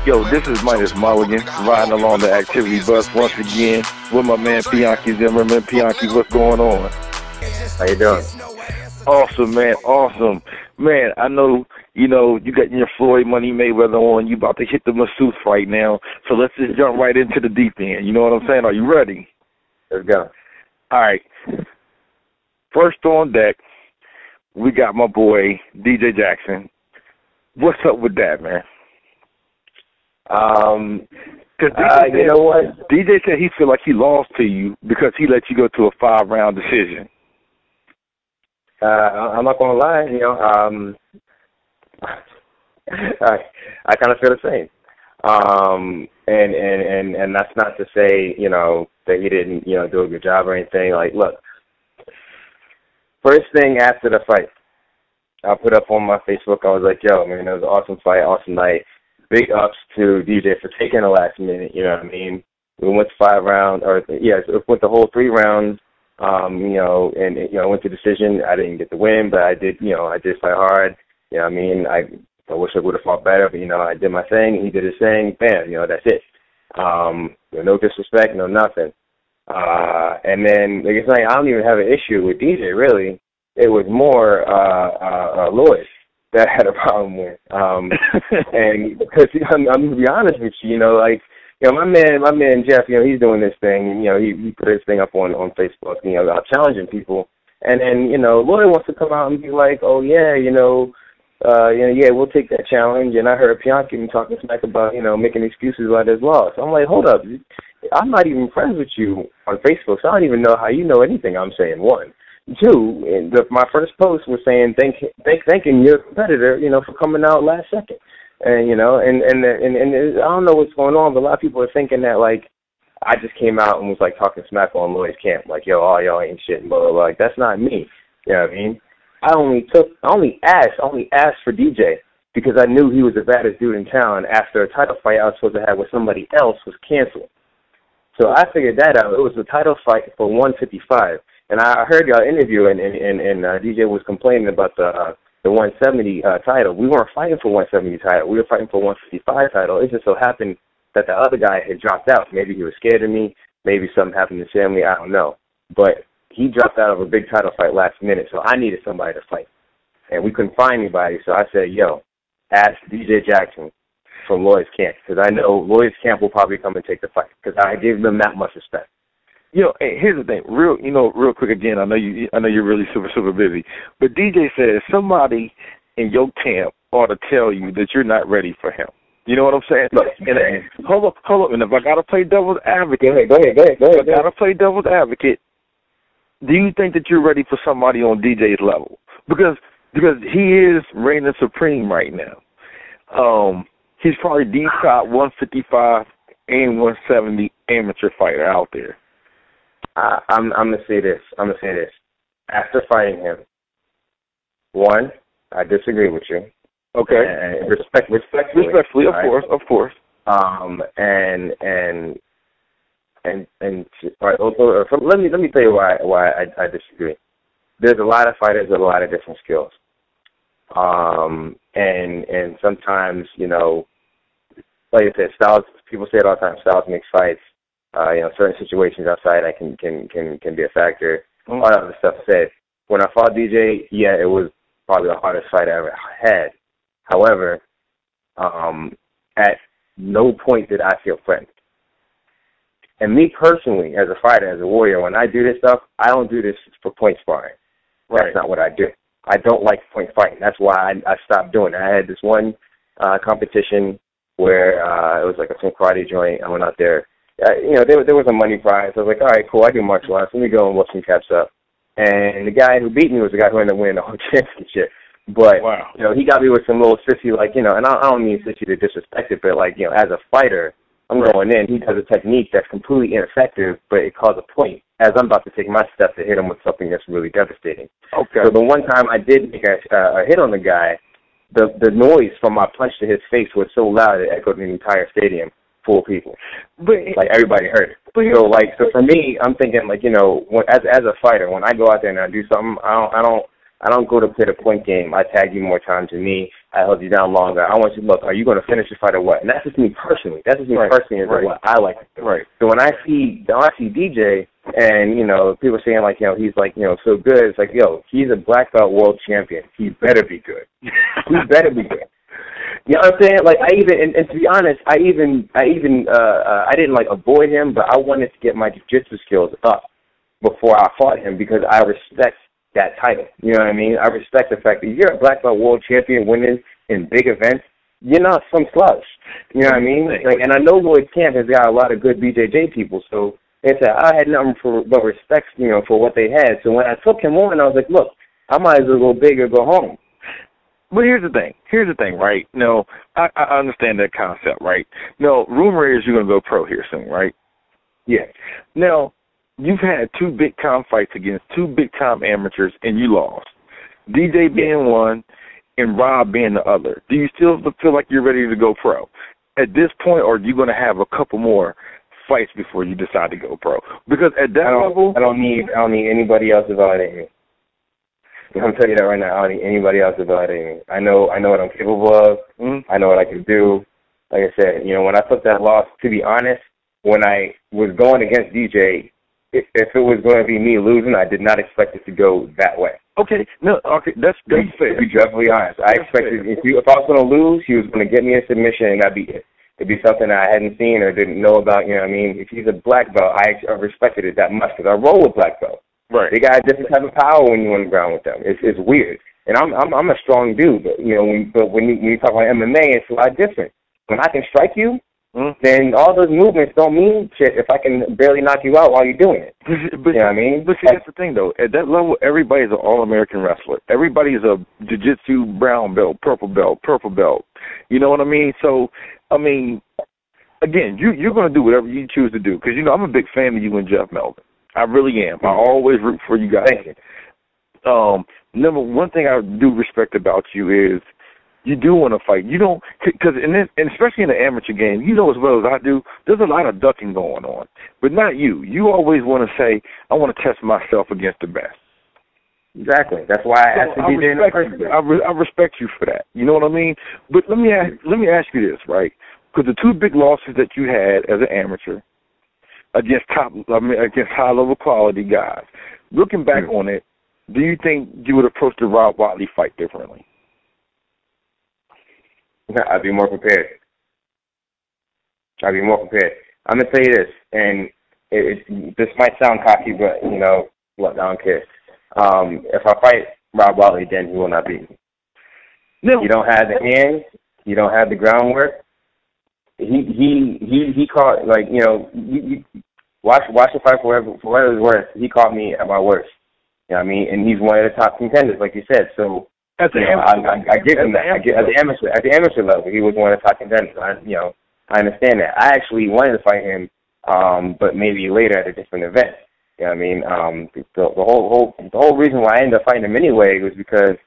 Yo, this is Minus Mulligan, riding along the activity bus once again with my man Phianki Zimmerman. Piankhi, what's going on? How you doing? Awesome, man. Awesome. Man, I know, you got your Floyd Money Mayweather on. You about to hit the masseuse right now. So let's just jump right into the deep end. You know what I'm saying? Are you ready? Let's go. All right. First on deck, we got my boy, DJ Jackson. What's up with that, man? You know what? DJ said he feel like he lost to you because he let you go to a 5-round decision. I'm not gonna lie, I kind of feel the same. And that's not to say, that he didn't, do a good job or anything. Like, look, first thing after the fight, I put up on my Facebook, I was like, yo, man, it was an awesome fight, awesome night. Big ups to DJ for taking the last minute, you know what I mean? We went to 5 rounds, we went the whole 3 rounds, and went to decision. I didn't get the win, but I did, I did fight hard, you know what I mean? I wish I would have fought better, but, I did my thing, he did his thing, bam, that's it. No disrespect, no nothing. And then, like I say, I don't even have an issue with DJ, really. It was more Lloyd that I had a problem with. And because I'm going to be honest with you, my man Jeff, he's doing this thing. He put his thing up on Facebook, challenging people. And then, Lloyd wants to come out and be like, oh, yeah, we'll take that challenge. And I heard Piankhi talking smack about, making excuses about his loss. So I'm like, hold up. I'm not even friends with you on Facebook, so I don't even know how you know anything I'm saying, one. 2, my first post was saying thanking your competitor, for coming out last second. And, and I don't know what's going on, but a lot of people are thinking that, like, I just came out and was, like, talking smack on Lloyd's camp. Like, yo, all y'all ain't shit, blah, blah, blah. Like, that's not me. You know what I mean? I only asked for DJ because I knew he was the baddest dude in town after a title fight I was supposed to have with somebody else was canceled. So I figured that out. It was a title fight for 155. And I heard y'all interview, and DJ was complaining about the 170 title. We weren't fighting for 170 title. We were fighting for 155 title. It just so happened that the other guy had dropped out. Maybe he was scared of me. Maybe something happened to his family. I don't know. But he dropped out of a big title fight last minute, so I needed somebody to fight. And we couldn't find anybody, so I said, yo, ask DJ Jackson from Lloyd's camp, because I know Lloyd's camp will probably come and take the fight, because I gave them that much respect. Hey, here's the thing, real quick again. I know you're really super busy, but DJ says somebody in your camp ought to tell you that you're not ready for him. You know what I'm saying? Look, hold up, and if I gotta play devil's advocate, go ahead. If I gotta play devil's advocate, do you think that you're ready for somebody on DJ's level? Because he is reigning supreme right now. He's probably the top 155 and 170 amateur fighter out there. I'm gonna say this. After fighting him, one, I disagree with you. Okay. And respectfully, of course. Let me tell you why I disagree. There's a lot of fighters with a lot of different skills. And sometimes, like I said, styles. People say it all the time. Styles make fights. Certain situations outside that can be a factor. All that other stuff said. When I fought DJ, yeah, it was probably the hardest fight I ever had. However, at no point did I feel threatened. And me personally, as a fighter, as a warrior, when I do this stuff, I don't do this for point sparring. Right. That's not what I do. I don't like point fighting. That's why I stopped doing it. I had this one competition where it was like a swim karate joint. I went out there. There was a money prize. I was like, all right, cool, I do martial arts. Let me go and whoop some caps up. And the guy who beat me was the guy who ended up winning the whole championship. But, wow. He got me with some little sissy, and I don't mean sissy to disrespect it, but, as a fighter, I'm going in. He does a technique that's completely ineffective, but it calls a point as I'm about to take my step to hit him with something that's really devastating. Okay. So the one time I did make a hit on the guy, the noise from my punch to his face was so loud it echoed the entire stadium. Full people, but everybody heard it. So for me, I'm thinking as a fighter, when I go out there and I do something, I don't go to play the point game. I tag you more times than me. I held you down longer. I want you to look, are you going to finish the fight or what? And that's just me personally. That's just me personally is what I like to do. Right. So when I see DJ and, you know, people saying like, you know, he's like, you know, so good, it's like, yo, he's a black belt world champion. He better be good. He better be good. You know what I'm saying? Like I even, and to be honest, I didn't like avoid him, but I wanted to get my jiu-jitsu skills up before I fought him because I respect that title. You know what I mean? I respect the fact that you're a black belt world champion winning in big events. You're not some slouch. You know what I mean? Like, and I know Lloyd's camp has got a lot of good BJJ people, so they said I had nothing but respect, you know, for what they had. So when I took him on, I was like, look, I might as well go big or go home. But here's the thing, right? No, I understand that concept, right? No, rumor is you're going to go pro here soon, right? Yeah. Now, you've had 2 big-time fights against 2 big-time amateurs, and you lost. DJ being one and Rob being the other. Do you still feel like you're ready to go pro at this point, or are you going to have a couple more fights before you decide to go pro? Because at that level, I don't need anybody else to validate me. I'm going to tell you that right now. I don't need anybody else to validate me. I know what I'm capable of. I know what I can do. Like I said, you know, when I took that loss, to be honest, when I was going against DJ, if it was going to be me losing, I did not expect it to go that way. Okay, that's fair. To be definitely honest, I expected if I was going to lose, he was going to get me a submission, and that'd be it. It'd be something I hadn't seen or didn't know about. You know what I mean? If he's a black belt, I respected it that much because I roll with black belt. Right. They got a different type of power when you're on the ground with them. It's weird, and I'm a strong dude, but you know, when you talk about MMA, it's a lot different. When I can strike you, then all those movements don't mean shit if I can barely knock you out while you're doing it. But, you know what I mean? But see, that's the thing, though. At that level, everybody's an all-American wrestler. Everybody's a jiu-jitsu brown belt, purple belt. You know what I mean? So, I mean, again, you're going to do whatever you choose to do. Because, you know, I'm a big fan of you and Jeff Melvin. I really am. I always root for you guys. Thank you. Number one thing I do respect about you is you do want to fight. You don't, because and especially in the amateur game, you know as well as I do, there's a lot of ducking going on. But not you. You always want to say, I want to test myself against the best. Exactly. That's why I asked to be there in the first place. I respect you for that. You know what I mean? But let me ask you this, right? Because the 2 big losses that you had as an amateur against high-level quality guys, looking back on it, do you think you would approach the Rob Watley fight differently? I'd be more prepared. I'm going to tell you this, and this might sound cocky, but, you know, look, I don't care. If I fight Rob Watley, then he will not beat me. No. You don't have the hands. You don't have the groundwork. He caught, like, you know, you watch the fight for whatever it's worth. He caught me at my worst. You know what I mean? And he's one of the top contenders, like you said. So, I give him that. At the amateur level, he was one of the top contenders. I understand that. I actually wanted to fight him, but maybe later at a different event. You know what I mean? The whole reason why I ended up fighting him anyway was because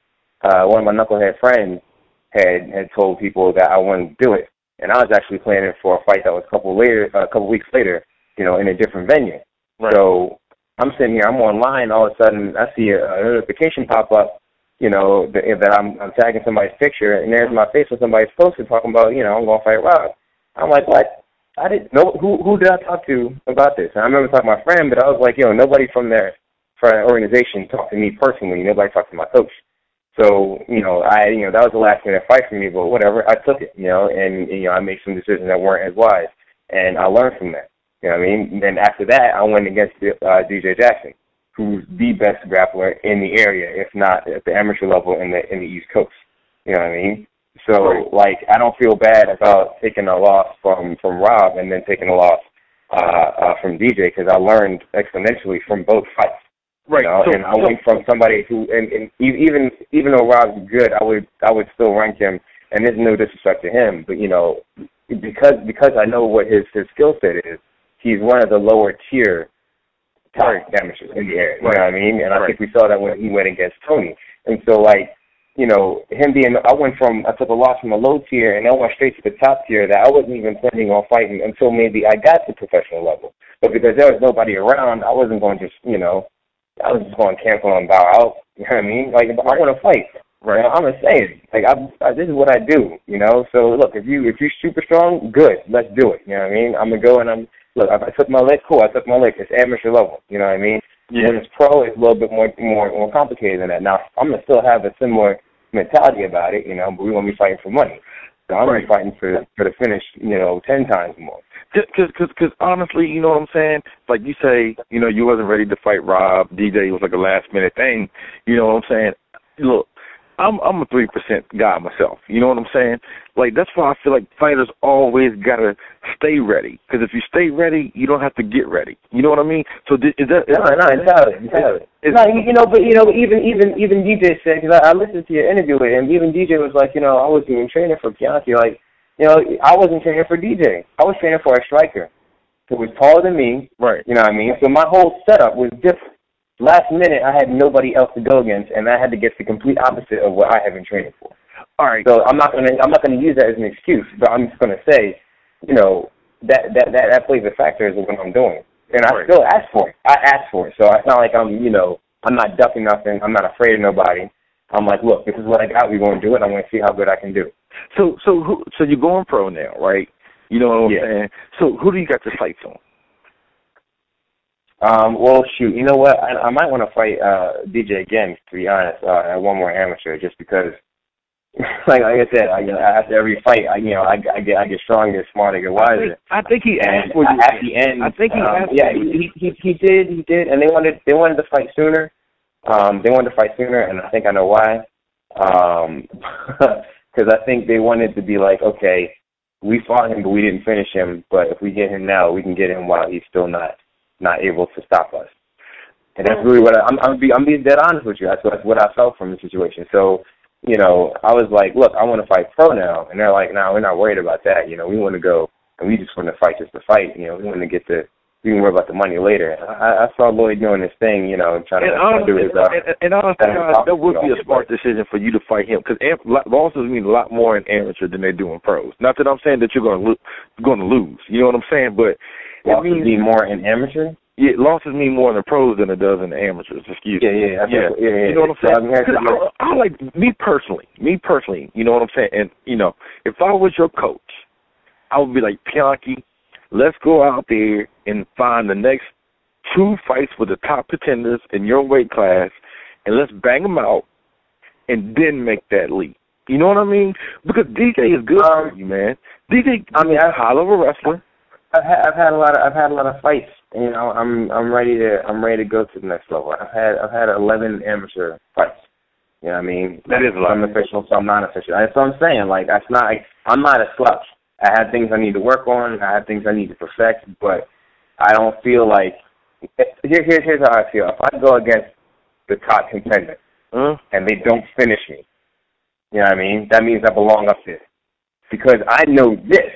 one of my knucklehead friends had told people that I wanted to do it, and I was actually planning for a fight that was a couple weeks later, you know, in a different venue. Right. So I'm sitting here, I'm online, all of a sudden I see a notification pop up, you know, that I'm tagging somebody's picture, and there's my face with somebody's posted talking about, you know, I'm going to fight Rob. I'm like, what? I didn't know. Who did I talk to about this? And I remember talking to my friend, but I was like, yo, nobody from that organization talked to me personally. Nobody talked to my coach. So, that was the last minute fight for me, but whatever, I took it, and I made some decisions that weren't as wise, and I learned from that. You know what I mean? And then after that, I went against DJ Jackson, who's the best grappler in the area, if not at the amateur level in the East Coast. You know what I mean? So, I don't feel bad about taking a loss from Rob and then taking a loss from DJ, because I learned exponentially from both fights. Right. And I went from somebody who, and even though Rob's good, I would still rank him, and there's no disrespect to him, but because I know what his skill set is, he's one of the lower tier amateurs in the area. You know what I mean? And I think we saw that when he went against Tony. And so him being, I took a loss from a low tier and I went straight to the top tier that I wasn't even planning on fighting until maybe I got to professional level. But because there was nobody around, I wasn't going to I was just going to cancel and bow out. You know what I mean? I want to fight. Right. You know, I'm saying, like, this is what I do, you know. So look, if you're super strong, good, let's do it. You know what I mean? I'm gonna go and look. If I took my lick, cool. I took my lick. It's amateur level. You know what I mean? Yeah. When it's pro, it's a little bit more complicated than that. Now, I'm gonna still have a similar mentality about it, you know. But we want to be fighting for money. So I'm gonna be fighting for the finish, you know, 10 times more. Because honestly, you know what I'm saying? Like you say, you know, you wasn't ready to fight Rob. DJ was like a last minute thing. You know what I'm saying? Look. I'm a 3% guy myself. You know what I'm saying? Like, that's why I feel like fighters always got to stay ready. Because if you stay ready, you don't have to get ready. You know what I mean? So is that... No, entirely. No, you know, but, you know, even DJ said, because I listened to your interview with him, even DJ was like, you know, I wasn't even training for Piankhi. Like, you know, I wasn't training for DJ. I was training for a striker who was taller than me. Right. You know what I mean? So my whole setup was different. Last minute, I had nobody else to go against, and I had to get the complete opposite of what I have been training for. All right. So I'm not gonna use that as an excuse, but I'm just gonna say, you know, that plays a factor as to what I'm doing, and I still ask for it. I asked for it, so it's not like I'm not ducking nothing. I'm not afraid of nobody. I'm like, look, this is what I got. We're gonna do it. I'm gonna see how good I can do. So you're going pro now, right? You know what I'm saying? So who do you got your sights on? Well, shoot, you know what? I might want to fight DJ again, to be honest, at one more amateur, just because, like I said, after every fight, I get stronger, smarter, get wiser. I think he asked for you at the end. I think he asked. Yeah, he did, and they wanted to fight sooner. They wanted to fight sooner, and I think I know why. Because I think they wanted to be like, okay, we fought him, but we didn't finish him. But if we get him now, we can get him while he's still not able to stop us. And that's really what I'm being dead honest with you. That's what I felt from the situation. So, you know, I was like, look, I want to fight pro now. And they're like, no, we're not worried about that. You know, we want to go, and we just want to fight just to fight. You know, we want to we can worry about the money later. I saw Lloyd doing this thing, you know, trying to do his and honestly, that would be a smart decision for you to fight him, because losses mean a lot more in amateur than they do in pros. Not that I'm saying that you're going to lose. You know what I'm saying? But losses mean more in amateur? Yeah, losses mean more in the pros than it does in the amateurs. Excuse me. Yeah. You know what I'm saying? I like me personally. You know what I'm saying? And you know, if I was your coach, I would be like, Piankhi, let's go out there and find the next 2 fights with the top contenders in your weight class, and let's bang them out, and then make that leap. You know what I mean? Because DJ is good for you, man. DJ, I'm a high level wrestler. I've had a lot of fights. You know, I'm ready to go to the next level. I've had 11 amateur fights. You know what I mean? That is a lot. Some official, some non-official. That's what I'm saying. Like, I'm not a slouch. I have things I need to work on. I have things I need to perfect, but I don't feel like here's how I feel. If I go against the top contender and they don't finish me, you know what I mean? That means I belong up there. Because I know this.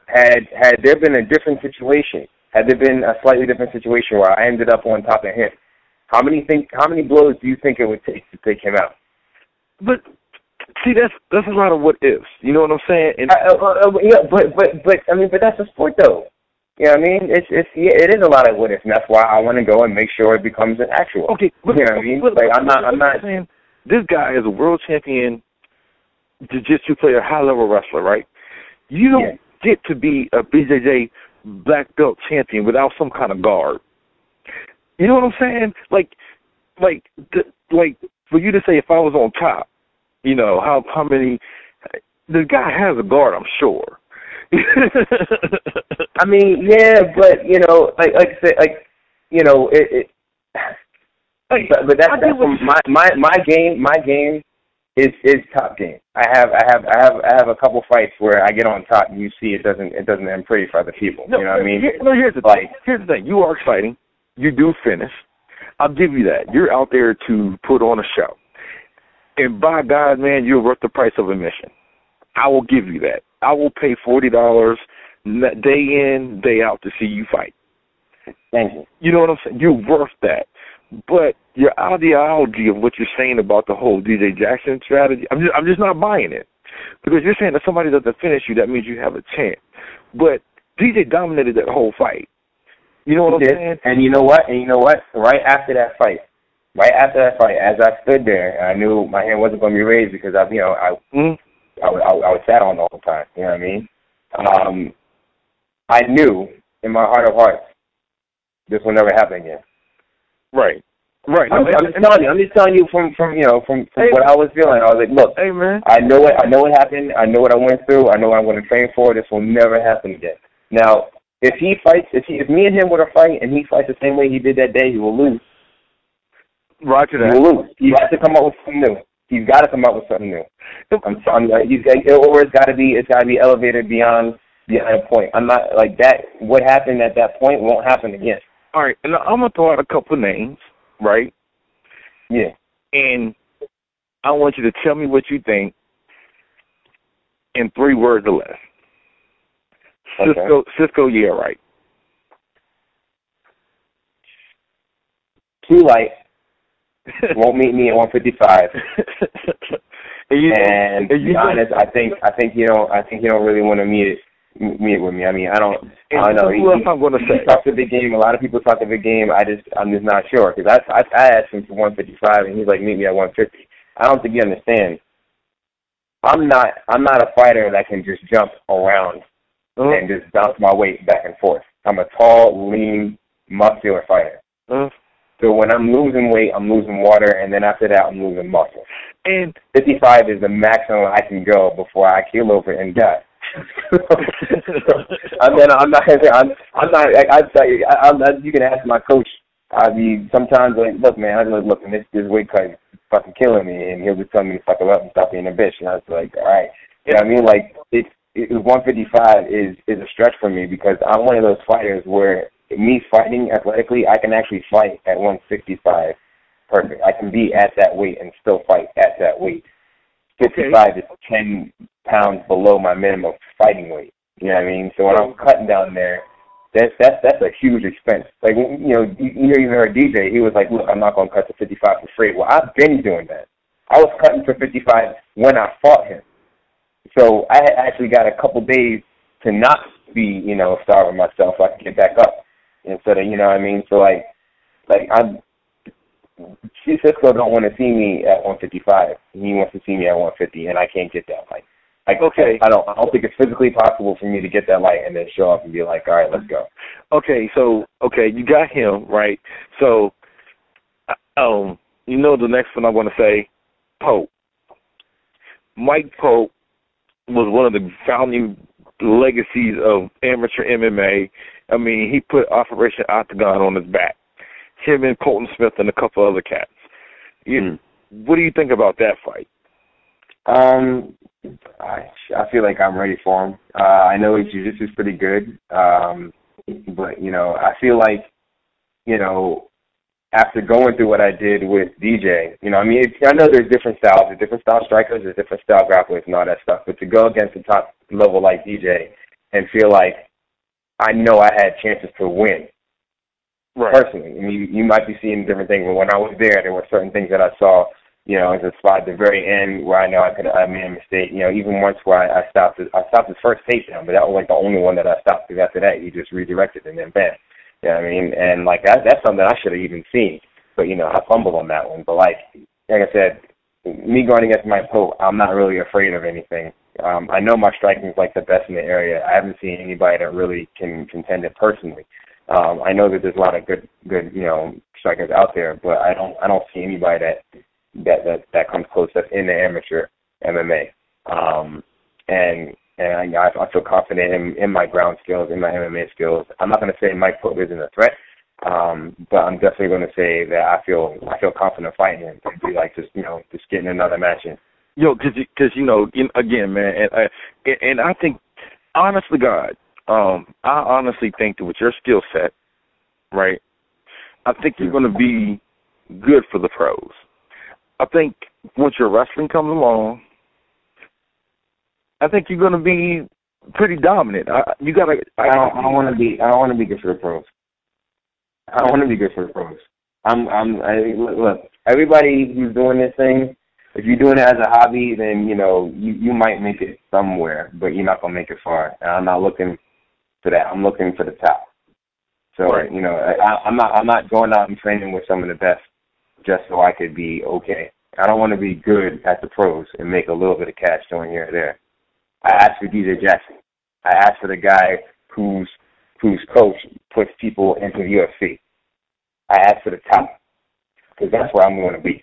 Had there been a different situation, had there been a slightly different situation where I ended up on top of him, how many blows do you think it would take to take him out? But see, that's a lot of what ifs. You know what I'm saying? And but that's a sport though. You know what I mean? It is a lot of what ifs, and that's why I want to go and make sure it becomes an actual. Okay, you know what I mean? I'm not saying this guy is a world champion jiu-jitsu player, high level wrestler, right? You don't get to be a BJJ black belt champion without some kind of guard. You know what I'm saying? Like for you to say if I was on top, you know, how many, the guy has a guard, I'm sure. I mean, yeah, but you know, like I said, like, you know, but that's my game is top game. I have a couple fights where I get on top and you see it doesn't end pretty for other people. You know what I mean? Here's the thing. You are exciting. You do finish. I'll give you that. You're out there to put on a show. And by God, man, you're worth the price of admission. I will give you that. I will pay $40 day in, day out to see you fight. Thank you. You know what I'm saying? You're worth that. But your ideology of what you're saying about the whole DJ Jackson strategy, I'm just not buying it. Because you're saying that somebody doesn't finish you, that means you have a chance. But DJ dominated that whole fight. You know what I'm saying? And you know what? Right after that fight, right after that fight, as I stood there, I knew my hand wasn't going to be raised because I was sat on all the time. You know what I mean? I knew in my heart of hearts this will never happen again. Right. Right. I'm just telling you from hey, what I was feeling. I was like, look, hey, man. I know what happened. I know what I went through. I know what I'm going to train for. This will never happen again. Now, if he fights, if me and him were to fight, and he fights the same way he did that day, he will lose. Roger that. He will lose. He has to come up with something new. He's got to come up with something new. Or it's got to be elevated beyond a point. I'm not like that. What happened at that point won't happen again. All right, and I'm gonna throw out a couple names, right? Yeah. And I want you to tell me what you think in 3 words or less. Okay. Cisco, yeah, right. Too light. Won't meet me at 155. and to be honest, I think you don't really want to meet it with me. I mean, I don't know. Who else I'm going to say? He talks a big game. A lot of people talk a big game. I'm just not sure because I asked him for 155 and he's like, meet me at 150. I don't think you understand. I'm not a fighter that can just jump around and just bounce my weight back and forth. I'm a tall, lean, muscular fighter. So when I'm losing weight, I'm losing water, and then after that, I'm losing muscle. And 55 is the maximum I can go before I keel over and die. I'm not. You can ask my coach. Sometimes like, look, man, I just look, and this weight cut is fucking killing me, and he'll just tell me to fuck it up and stop being a bitch. And I was like, all right, you know what I mean? Like, 155 is a stretch for me because I'm one of those fighters where me fighting athletically, I can actually fight at 165 perfect. I can be at that weight and still fight at that weight. 55 is 10 pounds below my minimum fighting weight. You know what I mean? So when I'm cutting down there, that's a huge expense. Like, you even heard DJ, he was like, look, I'm not going to cut to 55 for free. Well, I've been doing that. I was cutting for 55 when I fought him. So I had actually got a couple days to not be, starving myself so I could get back up instead of, you know what I mean? So, Cisco don't want to see me at 155. He wants to see me at 150, and I can't get that light. Okay. I don't think it's physically possible for me to get that light and then show up and be like, all right, let's go. Okay, so you got him right. So, the next one I want to say, Pope. Mike Pope was one of the founding legacies of amateur MMA. I mean, he put Operation Octagon on his back. Him and Colton Smith and a couple other cats. What do you think about that fight? I feel like I'm ready for him. I know his jiu-jitsu is pretty good, but I feel like after going through what I did with DJ, I know there's different styles, there's different style strikers, there's different style grapplers and all that stuff, but to go against the top level like DJ and feel like I know I had chances to win. Right. Personally, you might be seeing different things, but when I was there were certain things that I saw, as a spot at the very end where I know I made a mistake. Even once where I stopped his first takedown, but that was like the only one that I stopped because after that he just redirected and then bam. You know what I mean? And like that's something I should have even seen, but I fumbled on that one. But like I said, me going against Mike Pope, I'm not really afraid of anything. I know my striking is like the best in the area. I haven't seen anybody that really can contend it personally. I know that there's a lot of good strikers out there, but I don't see anybody that comes close that's in the amateur MMA. And I feel confident in my ground skills, in my MMA skills. I'm not going to say Mike Pope isn't a threat, but I'm definitely going to say that I feel confident fighting him. It'd be like just getting another match in. Because again, man, and I think, honestly, God. I honestly think that with your skill set, right, I think you're going to be good for the pros. I think once your wrestling comes along, I think you're going to be pretty dominant. I don't want to be good for the pros. I don't want to be good for the pros. Look, everybody who's doing this thing, if you're doing it as a hobby, then you might make it somewhere, but you're not going to make it far. And I'm not looking for that. I'm looking for the top. So, right. I'm not going out and training with some of the best just so I could be okay. I don't want to be good at the pros and make a little bit of cash going here or there. I asked for DJ Jackson. I asked for the guy whose coach puts people into the UFC. I asked for the top because that's where I'm going to be.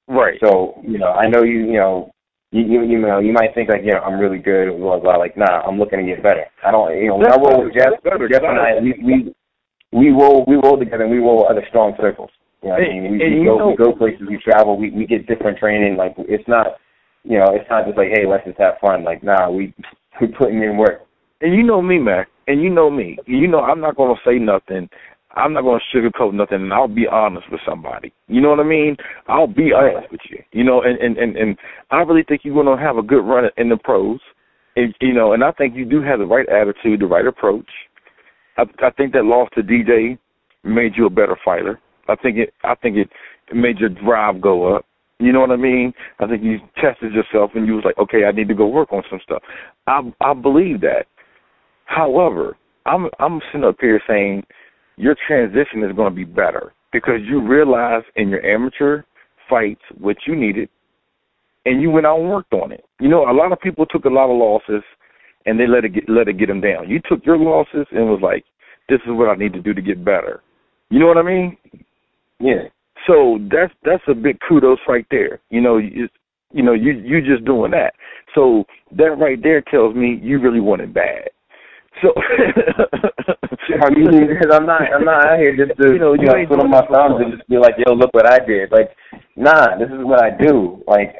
Right. So, I know you might think like, I'm really good, blah, blah. Like, nah, I'm looking to get better. I don't, when I roll with Jeff and I, we roll together and we roll other strong circles. We go places, we travel, we get different training. Like, it's not just like, hey, let's just have fun. Like, nah, we putting in work. And you know me, Mac, and you know me. I'm not going to say nothing. I'm not going to sugarcoat nothing, and I'll be honest with somebody. You know what I mean? I'll be honest with you. And I really think you're going to have a good run in the pros. And I think you do have the right attitude, the right approach. I think that loss to DJ made you a better fighter. I think it made your drive go up. You know what I mean? I think you tested yourself and you was like, okay, I need to go work on some stuff. I believe that. However, I'm sitting up here saying your transition is going to be better because you realized in your amateur fights what you needed, and you went out and worked on it. A lot of people took a lot of losses, and they let it get them down. You took your losses and was like, this is what I need to do to get better. You know what I mean? Yeah. So that's a big kudos right there. You just doing that. So that right there tells me you really want it bad. So I mean, because I'm not out here just to put on my thumbs and just be like, yo, look what I did. Like, nah, this is what I do. Like,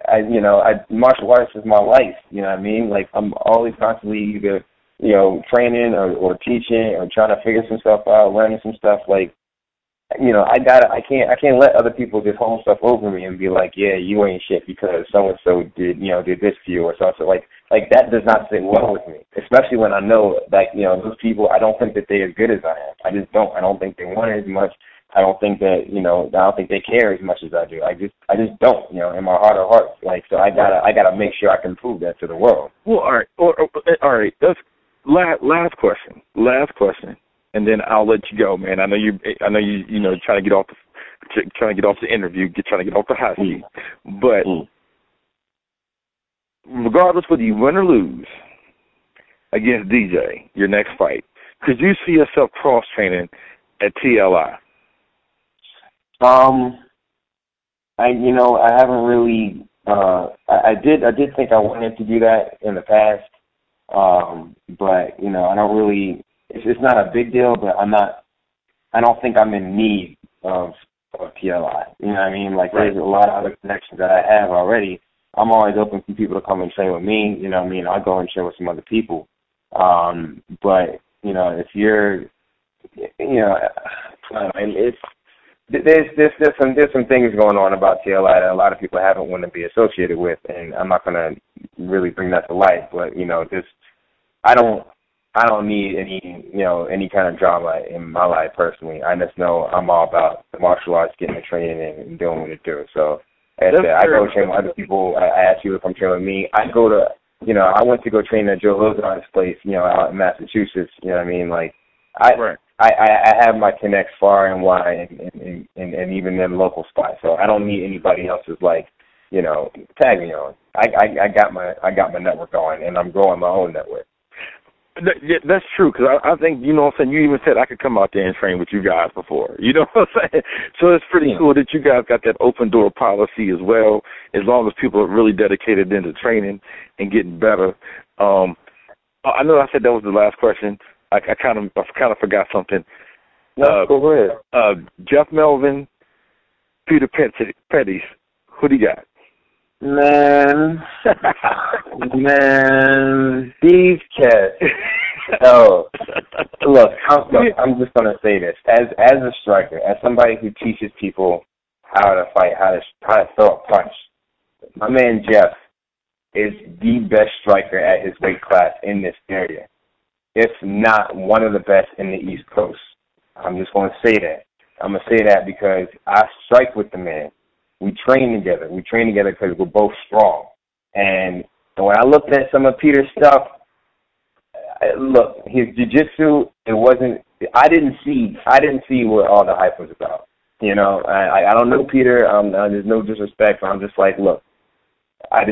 martial arts is my life. You know what I mean? Like, I'm always constantly either training or teaching or trying to figure some stuff out, learning some stuff. Like, I can't let other people just hold stuff over me and be like, yeah, you ain't shit because so and so did this to you or so. Like that does not sit well with me, especially when I know that those people. I don't think that they're as good as I am. I just don't. I don't think they want it as much. I don't think that I don't think they care as much as I do. I just don't. In my heart of hearts, like so. I gotta make sure I can prove that to the world. Well, all right. That's last question. And then I'll let you go, man. I know you trying to get off the interview, trying to get off the hot seat. But regardless whether you win or lose against DJ, your next fight, could you see yourself cross training at TLI? I haven't really. I did think I wanted to do that in the past, but I don't really. It's not a big deal, but I don't think I'm in need of PLI. You know what I mean? Like, there's a lot of other connections that I have already. I'm always open for people to come and train with me. You know what I mean? I'll go and train with some other people. But, if you're, there's some things going on about TLI that a lot of people haven't wanted to be associated with, and I'm not going to really bring that to light. But, I don't need any kind of drama in my life personally. I just know I'm all about the martial arts, getting the training and doing what it do. So, as I said, I go train with other people. I ask you if I'm training with me. I go to, I went to go train at Joe Lozar's place, out in Massachusetts. You know what I mean? Like, I have my connects far and wide and even in local spots. So I don't need anybody else's tag me on. I got my network going, and I'm growing my own network. That's true, because I think, you even said I could come out there and train with you guys before. You know what I'm saying? So it's pretty cool that you guys got that open door policy as well, as long as people are really dedicated into training and getting better. I know I said that was the last question. I kind of forgot something. No, go ahead. Jeff Melvin, Peter Pettis, who do you got? Man, these cats. Oh, look, I'm just gonna say this as a striker, as somebody who teaches people how to fight, how to throw a punch. My man Jeff is the best striker at his weight class in this area, if not one of the best in the East Coast. I'm just gonna say that. I'm gonna say that because I strike with the man. We train together. We train together because we're both strong. And when I looked at some of Peter's stuff, his jiu-jitsu, it wasn't. I didn't see what all the hype was about. You know, I don't know Peter. There's no disrespect, but I'm just like, look, I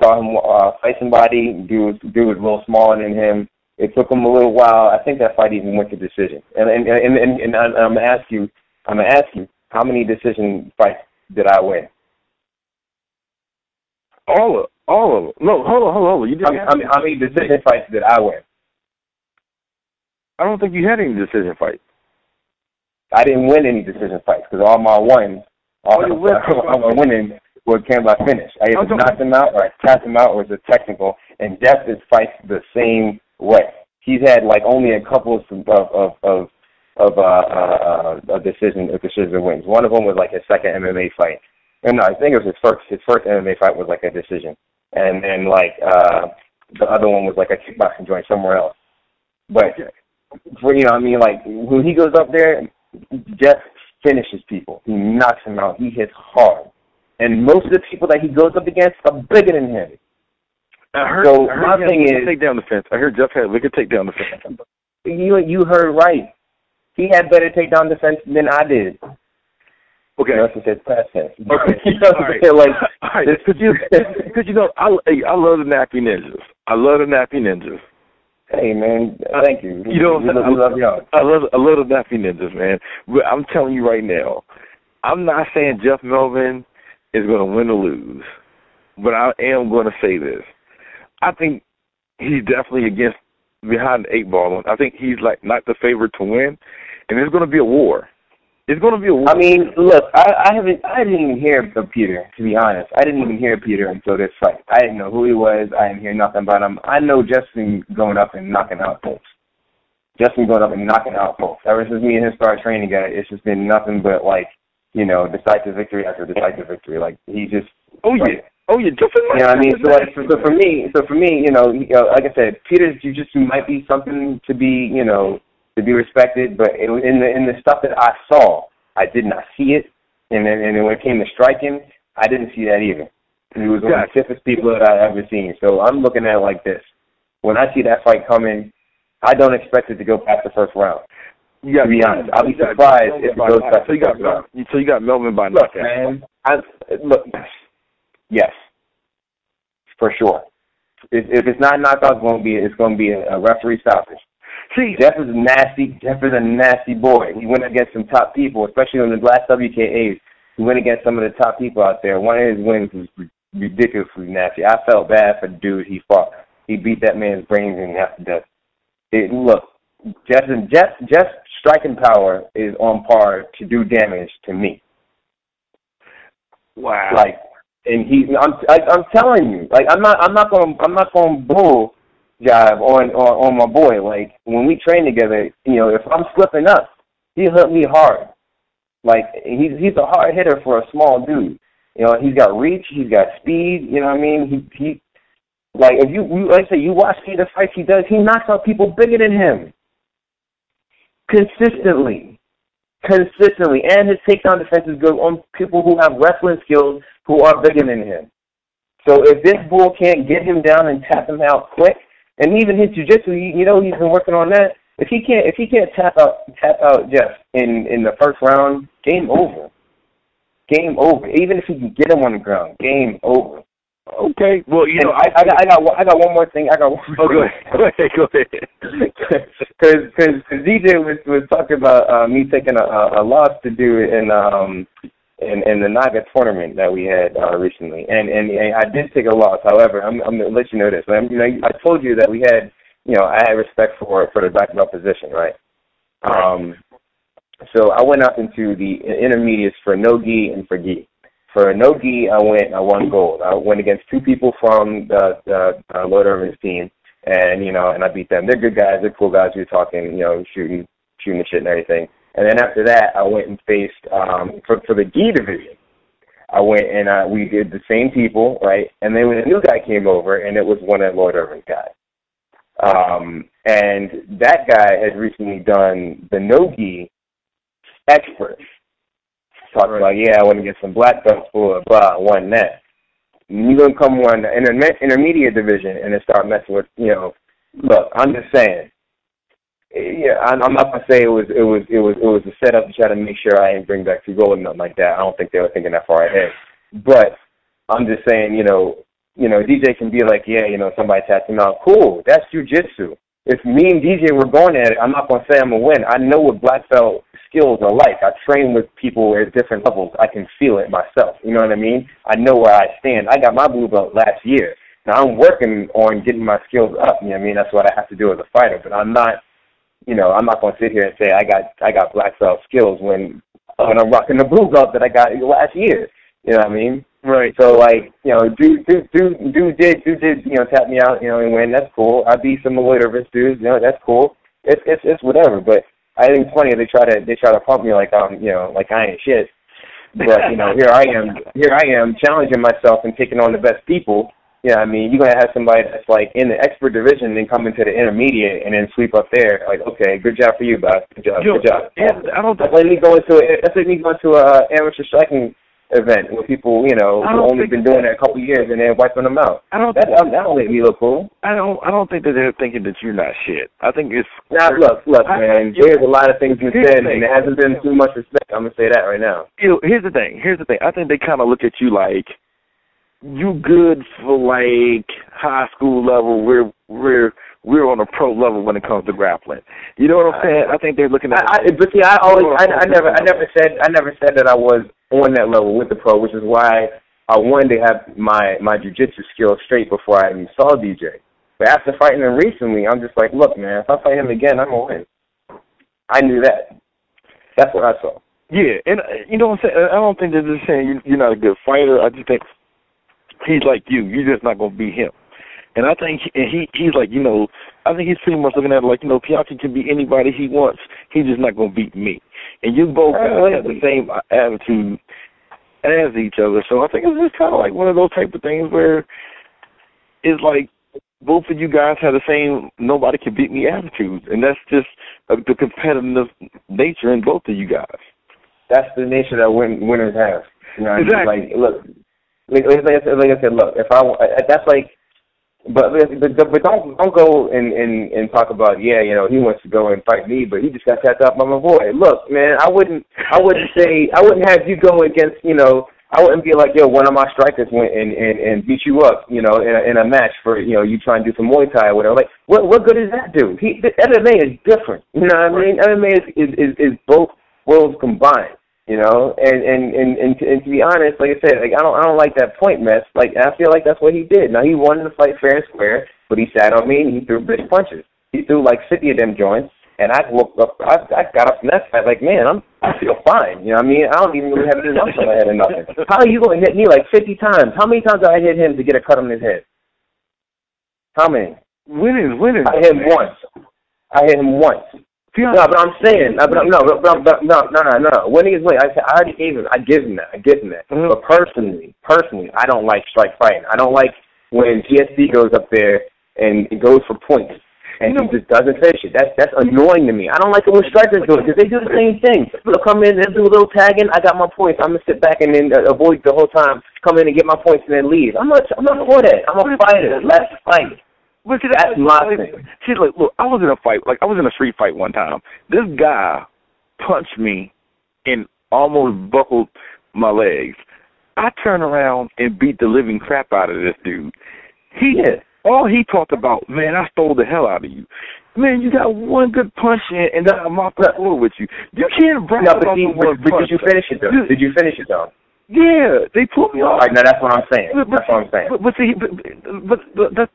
saw him fight somebody. Dude was a little smaller than him. It took him a little while. I think that fight even went to decision. And I'm gonna ask you, how many decision fights did I win? All of them. No, hold on. You didn't. How many decision fights did I win? I don't think you had any decision fights. I didn't win any decision fights because all my winning came by finish. I either knocked him out or I tapped him out, or it was a technical. And Jeff is fights the same way. He's had like only a couple of decision wins. One of them was like his second MMA fight. And no, I think it was his first MMA fight was like a decision. And then like the other one was like a kickboxing joint somewhere else. But for, you know, I mean, like when he goes up there, Jeff finishes people. He knocks him out. He hits hard. And most of the people that he goes up against are bigger than him. I heard my thing is, take down the fence. I heard Jeff had we could take down the fence. You heard right. He had better takedown defense than I did. Okay. That's what said past tense. Okay. All right. Because you know, I love the nappy ninjas. Hey man, thank you. You know, I love y'all. I love the nappy ninjas, man. But I'm telling you right now, I'm not saying Jeff Melvin is going to win or lose, but I am going to say this. I think he's definitely behind the eight ball. I think he's like not the favorite to win, and it's going to be a war. It's going to be a war. I mean, look, I didn't even hear of Peter, to be honest. I didn't even hear Peter until this fight. I didn't know who he was. I didn't hear nothing about him. I know Justin going up and knocking out folks. Ever since me and him started training together, it's just been nothing but, like, you know, decisive victory after decisive victory. Like, he just... Oh, yeah. Like, oh, yeah. Justin, you know what I mean? So for me, you know, like I said, Peter jiu-jitsu might be something to be, you know, to be respected, but in the stuff that I saw, I did not see it. And then when it came to striking, I didn't see that either. He was one of the stiffest people that I've ever seen. So I'm looking at it like this. When I see that fight coming, I don't expect it to go past the first round. To be honest, I'll be surprised if it goes past the first round. So you got Melvin by knockout. Look, man, yes, for sure. If it's not knockout, it's going to be a referee stoppage. See, Jeff is a nasty boy. He went against some top people, especially on the last WKAs. He went against some of the top people out there. One of his wins was ridiculously nasty. I felt bad for the dude he fought. He beat that man's brains in half to death. Look, Jeff's striking power is on par to do damage to me. Wow. Like, and I'm telling you, like, I'm not going bull jive on my boy. Like, when we train together, you know, if I'm slipping up, he'll hit me hard. Like, he's a hard hitter for a small dude. You know, he's got reach, he's got speed. You know what I mean? He like, if you like I say, you watch the fights he does, he knocks out people bigger than him consistently, and his takedown defenses go on people who have wrestling skills who are bigger than him. So if this bull can't get him down and tap him out quick, and even his jiu-jitsu, you know, he's been working on that. If he can't tap out Jeff in the first round, game over. Game over. Even if he can get him on the ground, game over. Okay. Well, you know, I got one more thing. Go ahead. Because DJ was talking about me taking a loss to do in the Naga tournament that we had recently, and I did take a loss. However, I'm gonna let you know this. You know, I told you that we had, you know, I had respect for the black belt position, right? So I went up into the intermediates for no gi and for gi. For no gi, I won gold. I went against two people from the Lloyd Irvin's team, and you know, and I beat them. They're good guys. They're cool guys. We were talking, you know, shooting the shit and everything. And then after that, I went and faced for the gi division. I went and we did the same people, right? And then when a new guy came over, and it was one of Lloyd Irvin's guys. And that guy has recently done the no gi expert. Talking like, yeah, I want to get some black belts for blah, won that. You're going to come on the intermediate division and then start messing with, you know, look, I'm just saying, Yeah, I'm not gonna say it was a setup to try to make sure I didn't bring back 2 gold or nothing like that. I don't think they were thinking that far ahead. But I'm just saying, DJ can be like, yeah, somebody tapped him out. Cool, that's jiu-jitsu. If me and DJ were going at it, I'm not gonna say I'm gonna win. I know what black belt skills are like. I train with people at different levels. I can feel it myself. You know what I mean? I know where I stand. I got my blue belt last year. Now I'm working on getting my skills up. You know what I mean? That's what I have to do as a fighter. But I'm not going to sit here and say I got black belt skills when I'm rocking the blue belt that I got last year. You know what I mean? Right. So dude did tap me out, and win. That's cool. I beat some Lloyd Irvin dudes. That's cool. It's whatever. But I think it's funny they try to pump me like like I ain't shit. But here I am challenging myself and taking on the best people. Yeah, I mean, you're going to have somebody that's like in the expert division and then come into the intermediate and then sweep up there. Like, okay, good job for you, boss. Good job. Yeah, I don't. That's like me going to an amateur striking event where people, who only been doing it a couple of years and then wiping them out. That don't make me look cool. I don't think that they're thinking that you're not shit. I think it's. Now, look, man. There's a lot of things you said, and there hasn't been too much respect. I'm gonna say that right now. Here's the thing. I think they kind of look at you like, you good for like high school level. We're on a pro level when it comes to grappling. You know what I'm saying? I think they're looking at. I never said that I was on that level with the pro, which is why I wanted to have my jiu-jitsu skills straight before I even saw DJ. But after fighting him recently, I'm just like, look, man, if I fight him again, I'm gonna win. I knew that. That's what I saw. Yeah, and you know what I'm saying? I don't think they're just saying you're not a good fighter. I just think he's like you. You're just not going to beat him. And I think he's like, I think he's pretty much looking at it like, Piankhi can beat anybody he wants. He's just not going to beat me. And you both have the same attitude as each other. So I think it's just kind of like one of those type of things where it's like both of you guys have the same nobody can beat me attitude. And that's just the competitive nature in both of you guys. That's the nature that winners have. Exactly. Like, look. Like I said, look. If that's like, but don't go and talk about he wants to go and fight me, but he just got tapped out by my boy. Look, man, I wouldn't have you go against I wouldn't be like, one of my strikers went and beat you up in a match for you try and do some Muay Thai or whatever. Like what good does that do? The MMA is different. You know what I mean? MMA is both worlds combined. And to be honest, like I said, like I don't like that point mess. Like I feel like that's what he did. Now he wanted to fight fair and square, but he sat on me and he threw bitch punches. He threw like 50 of them joints, and I woke up. I got up from that fight like, man, I feel fine. You know what I mean? I don't even really have any lumps on my head or nothing. How are you going to hit me like 50 times? How many times did I hit him to get a cut on his head? How many? Winning. I hit him once. No, but I'm saying, no. Winning is winning. I already gave him. I give him that. Mm-hmm. But personally, I don't like strike fighting. I don't like when GSD goes up there and it goes for points and he just doesn't finish it. That's annoying to me. I don't like it when strikers do it because they do the same thing. They'll come in and do a little tagging. I got my points. I'm gonna sit back and then avoid the whole time. Come in and get my points and then leave. I'm not for that. I'm a fighter. Let's fight. But that's my thing. She's like, look, I was in a fight. Like, I was in a street fight one time. This guy punched me and almost buckled my legs. I turned around and beat the living crap out of this dude. All he talked about, man, I stole the hell out of you. Man, you got one good punch in, and then I'm off the floor with you. You can't brag about the one punch. But did you finish it, though? Did you finish it, though? Yeah, they pulled me off. All right, now that's what I'm saying. But that's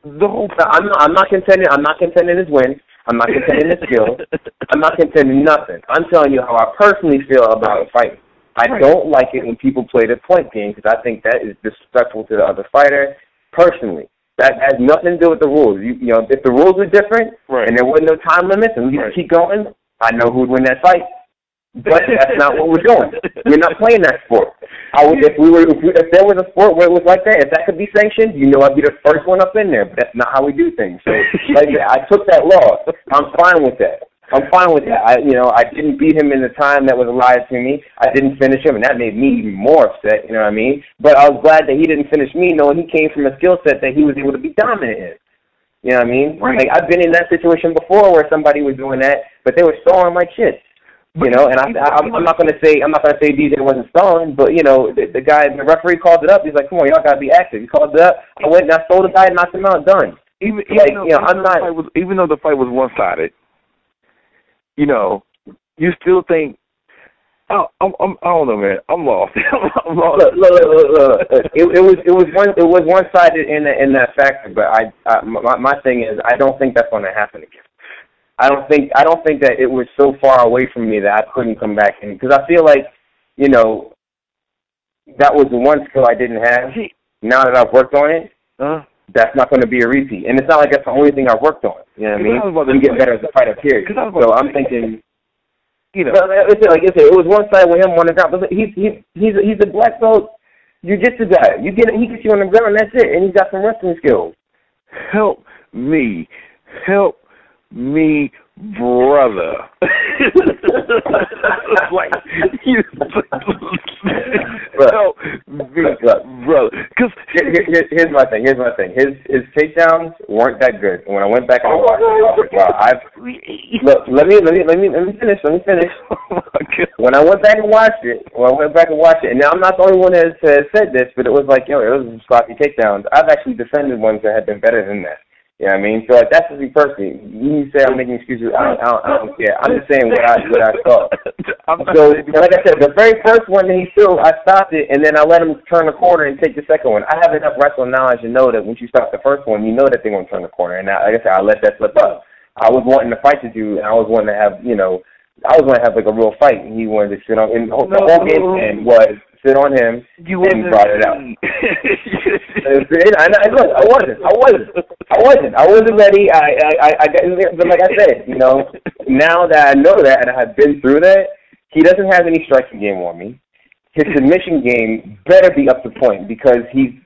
the whole point. I'm not contending. I'm not contending his win. I'm not contending his skill. I'm not contending nothing. I'm telling you how I personally feel about fighting. I don't like it when people play the point game because I think that is disrespectful to the other fighter. Personally, that has nothing to do with the rules. You know, if the rules were different and there wasn't no time limits and we just keep going, I know who would win that fight. But that's not what we're doing. We're not playing that sport. If there was a sport where it was like that, if that could be sanctioned, I'd be the first one up in there. But that's not how we do things. So I took that law. I'm fine with that. I didn't beat him in the time that was allotted to me. I didn't finish him, and that made me even more upset. You know what I mean? But I was glad that he didn't finish me, knowing he came from a skill set that he was able to be dominant in. You know what I mean? Right. Like, I've been in that situation before where somebody was doing that, but they were stalling like shit. You know, and I'm not gonna say DJ wasn't stalling, but you know, the referee called it up. He's like, "Come on, y'all gotta be active." He called it up. I went and I stole the guy, knocked him out, done. Even though the fight was one-sided, you know, you still think, I don't know, man. I'm lost. I'm lost. Look. It was one-sided in that factor, but my thing is, I don't think that's going to happen again. I don't think that it was so far away from me that I couldn't come back in, because I feel like, you know, that was the one skill I didn't have. Now that I've worked on it, that's not going to be a repeat, and it's not like that's the only thing I've worked on. You know what I mean? You get better as a fighter, period. So I'm thinking. You know, like I said, it was one side with him on the ground. But he's a black belt jiu-jitsu guy. He gets you on the ground, and that's it. And he's got some wrestling skills. Help me, brother. Like, help me, brother. Because here's my thing. His takedowns weren't that good. And when I went back and watched it, look, let me finish. When I went back and watched it, and now I'm not the only one that has said this, but it was like, it was sloppy takedowns. I've actually defended ones that had been better than that. You know what I mean? So like, that's just me personally. You say I'm making excuses. I don't care. I'm just saying what I saw. So like I said, the very first one I stopped it, and then I let him turn the corner and take the second one. I have enough wrestling knowledge to know that once you stop the first one, you know that they're going to turn the corner. And like I said, I let that slip up. I was wanting to fight the dude, and I was wanting to have, like a real fight, and he wanted to sit on. And the whole game plan was sit on him and brought it out. I wasn't ready. But like I said, now that I know that and I have been through that, he doesn't have any striking game on me. His submission game better be up to point, because he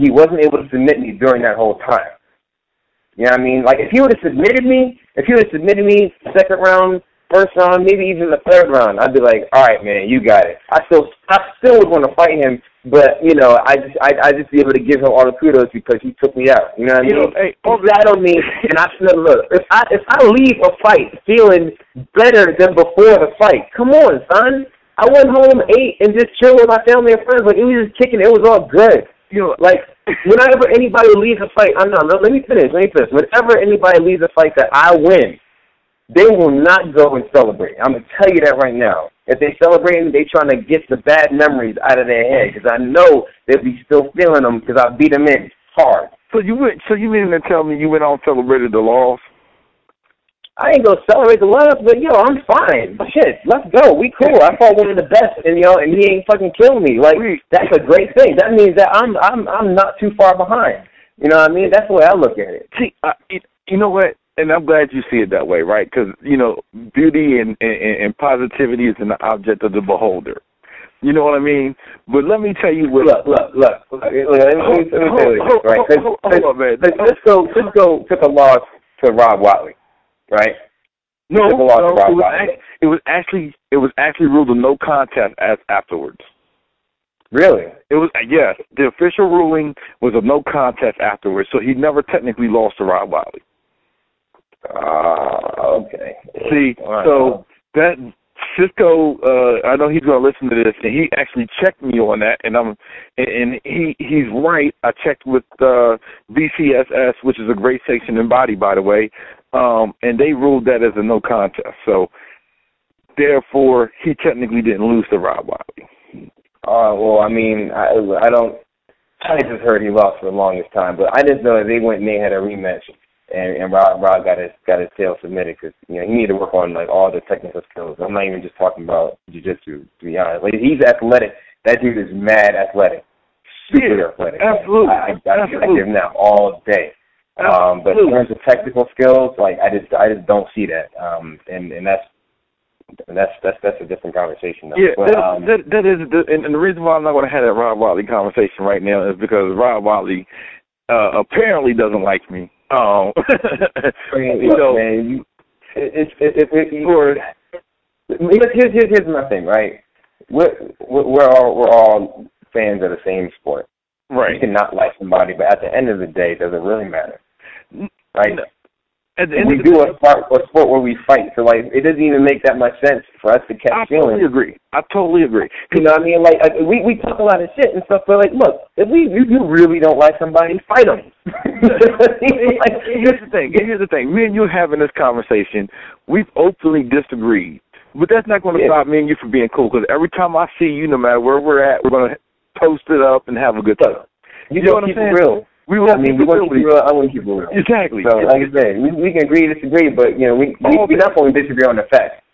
wasn't able to submit me during that whole time. You know what I mean? Like, if he would have submitted me second round, first round, maybe even the third round, I'd be like, all right, man, you got it. I still would want to fight him, but I just be able to give him all the kudos because he took me out. You know what I mean? That on me, and look. If I leave a fight feeling better than before the fight, come on, son. I went home, ate, and just chilled with my family and friends. Like, it was just kicking. It was all good. Like, whenever anybody leaves a fight, let me finish. Whenever anybody leaves a fight that I win, they will not go and celebrate. I'm going to tell you that right now. If they celebrate, they trying to get the bad memories out of their head, because I know they'll be still feeling them because I beat them in hard. So you mean to tell me you went on and celebrated the loss? I ain't going to celebrate the loss, but, I'm fine. Shit, let's go. We cool. I fought one of the best, and he ain't fucking killed me. Like, that's a great thing. That means that I'm not too far behind. You know what I mean? That's the way I look at it. See, you know what? And I'm glad you see it that way, right? Because, beauty and positivity is an object of the beholder. You know what I mean? But let me tell you what... Look. Let me tell you this, right? Hold on, man. Cisco took a loss to Rob Watley, right? No, it was actually ruled a no contest afterwards. Really? It was, yes. The official ruling was a no contest afterwards, so he never technically lost to Rob Watley. Okay. See, so that Cisco, I know he's going to listen to this, and he actually checked me on that, and he's right. I checked with BCSS, which is a great section in body, by the way, and they ruled that as a no contest. So, therefore, he technically didn't lose to Rob Watley. Well, I mean, I just heard he lost for the longest time, but I just know that they went and they had a rematch. And Rob got his tail submitted because he needed to work on like all the technical skills. I'm not even just talking about jiu-jitsu, to be honest. Like, he's athletic. That dude is mad athletic, super athletic. Absolutely. I give him that all day. But in terms of technical skills, like I just don't see that. And that's a different conversation. Though. Yeah, but, that is, and the reason why I'm not going to have that Rob Watley conversation right now is because Rob Watley apparently doesn't like me. Man, here's my thing, right? We're all fans of the same sport. Right. You cannot like somebody, but at the end of the day, does it really matter? Like, we do a sport where we fight, so like it doesn't even make that much sense for us to catch feelings. I totally agree. You know what I mean? Like we talk a lot of shit and stuff, but like, look, if you really don't like somebody, fight them. Here's the thing. Me and you having this conversation, we've openly disagreed, but that's not going to stop me and you from being cool. Because every time I see you, no matter where we're at, we're going to toast it up and have a good time. You know what I'm saying? Real. We want to keep it real. I want to keep it real. Exactly. So, like I said, we can agree to disagree, but you know, we're not going to disagree on the facts.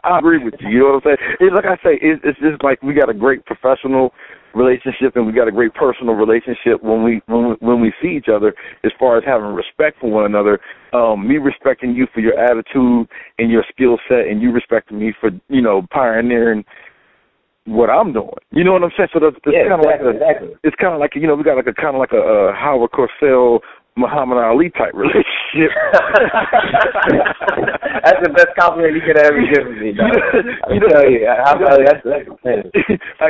I agree with you. You know what I'm saying? Like I say, it's just like we got a great professional relationship and we got a great personal relationship when we see each other. As far as having respect for one another, me respecting you for your attitude and your skill set, and you respecting me for pioneering what I'm doing. You know what I'm saying? So it's kind of like we got like a Howard Cosell, Muhammad Ali type relationship. That's the best compliment you could ever give me.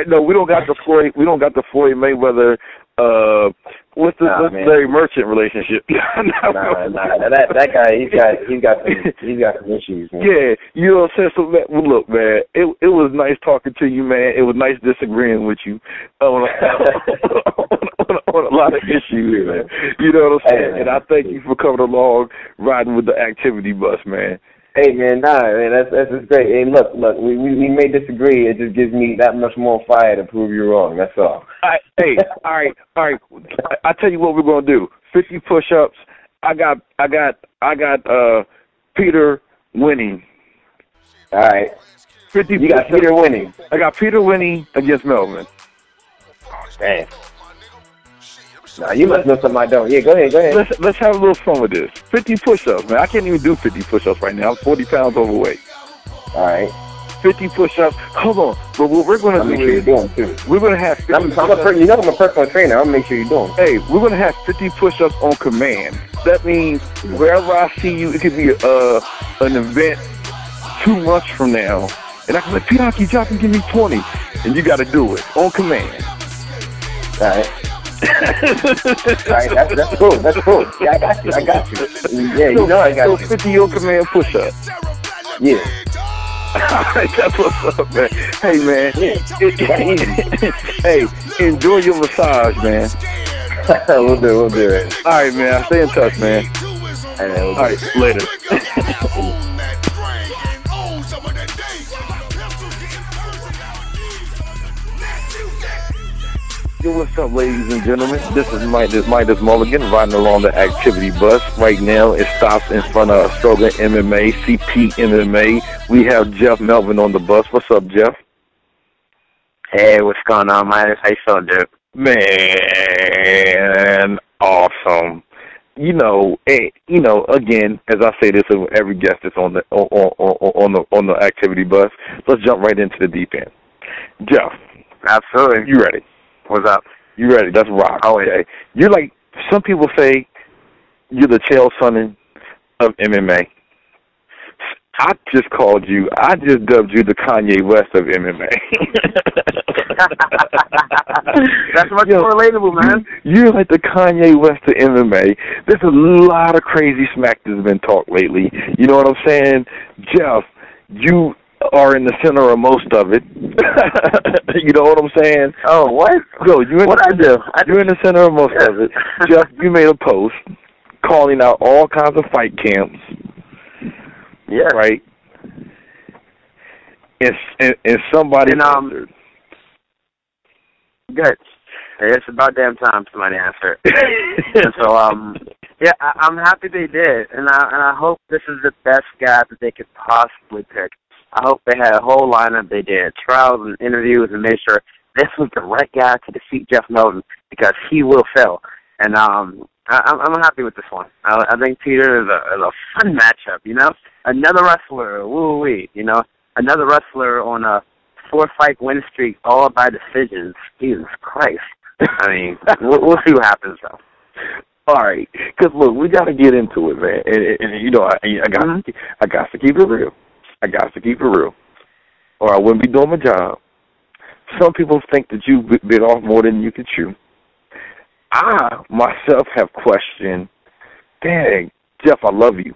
No, we don't got the Floyd Mayweather. What's the Larry Merchant relationship? That guy, he's got some issues, man. Yeah, you know what I'm saying? So, look, man, it was nice talking to you, man. It was nice disagreeing with you on a lot of issues, man. You know what I'm saying? And I thank you for coming along, riding with the activity bus, man. Hey, man, that's just great. Hey, look, we may disagree. It just gives me that much more fire to prove you wrong. That's all. All right. I tell you what we're gonna do. 50 push-ups. I got Peter winning. All right. 50. You got Peter winning. I got Peter winning against Melvin. Damn. Nah, you must know something I don't. Yeah, go ahead. Let's have a little fun with this. 50 push-ups, man. I can't even do 50 push-ups right now. I'm 40 pounds overweight. All right. 50 push-ups. Hold on. But what we're going to do make sure you're doing too. We're going to have 50 I'm a personal trainer. I'm going to make sure you're doing. Hey, we're going to have 50 push-ups on command. That means wherever I see you, it could be an event 2 months from now. And I can say, Piankhi, drop and give me 20. And you got to do it on command. All right. All right, that's cool. Yeah, I got you. Yeah, I got you. So 50 on command push-up. Yeah. All right, that's what's up, man. Hey, man. Yeah. Hey, enjoy your massage, man. We'll do it. All right, man. I'll stay in touch, man. All right, later. Yo, what's up, ladies and gentlemen? This is Midas Mulligan riding along the activity bus. Right now, it stops in front of Strogan MMA, CP MMA. We have Jeff Melvin on the bus. What's up, Jeff? Hey, what's going on, Midas? How you feeling, dude? Man, awesome. Again, as I say this to every guest that's on the activity bus, let's jump right into the deep end. Jeff. Absolutely. You ready? What's up? You ready? Let's rock. Okay. You're like, some people say you're the Chael Sonnen of MMA. I just dubbed you the Kanye West of MMA. That's much more relatable, man. You're like the Kanye West of MMA. There's a lot of crazy smack that's been talked lately. You know what I'm saying? Jeff, you are in the center of most of it. You know what I'm saying? Oh, what? Yo, you're in the center of most of it. Jeff, you made a post calling out all kinds of fight camps. Yeah. Right? And somebody answered. Good. It's about damn time somebody answered. So, I'm happy they did. And I hope this is the best guy that they could possibly pick. I hope they had a whole lineup. They did trials and interviews and made sure this was the right guy to defeat Jeff Melvin, because he will fail. And I'm happy with this one. I think Peter is a fun matchup. Another wrestler, woo-wee. Another wrestler on a 4-fight win streak, all by decisions. Jesus Christ. I mean, we'll see what happens though. All right, because look, we got to get into it, man. And I got to keep it real. I got to keep it real, or I wouldn't be doing my job. Some people think that you bit off more than you can chew. I myself have questioned, dang, Jeff, I love you.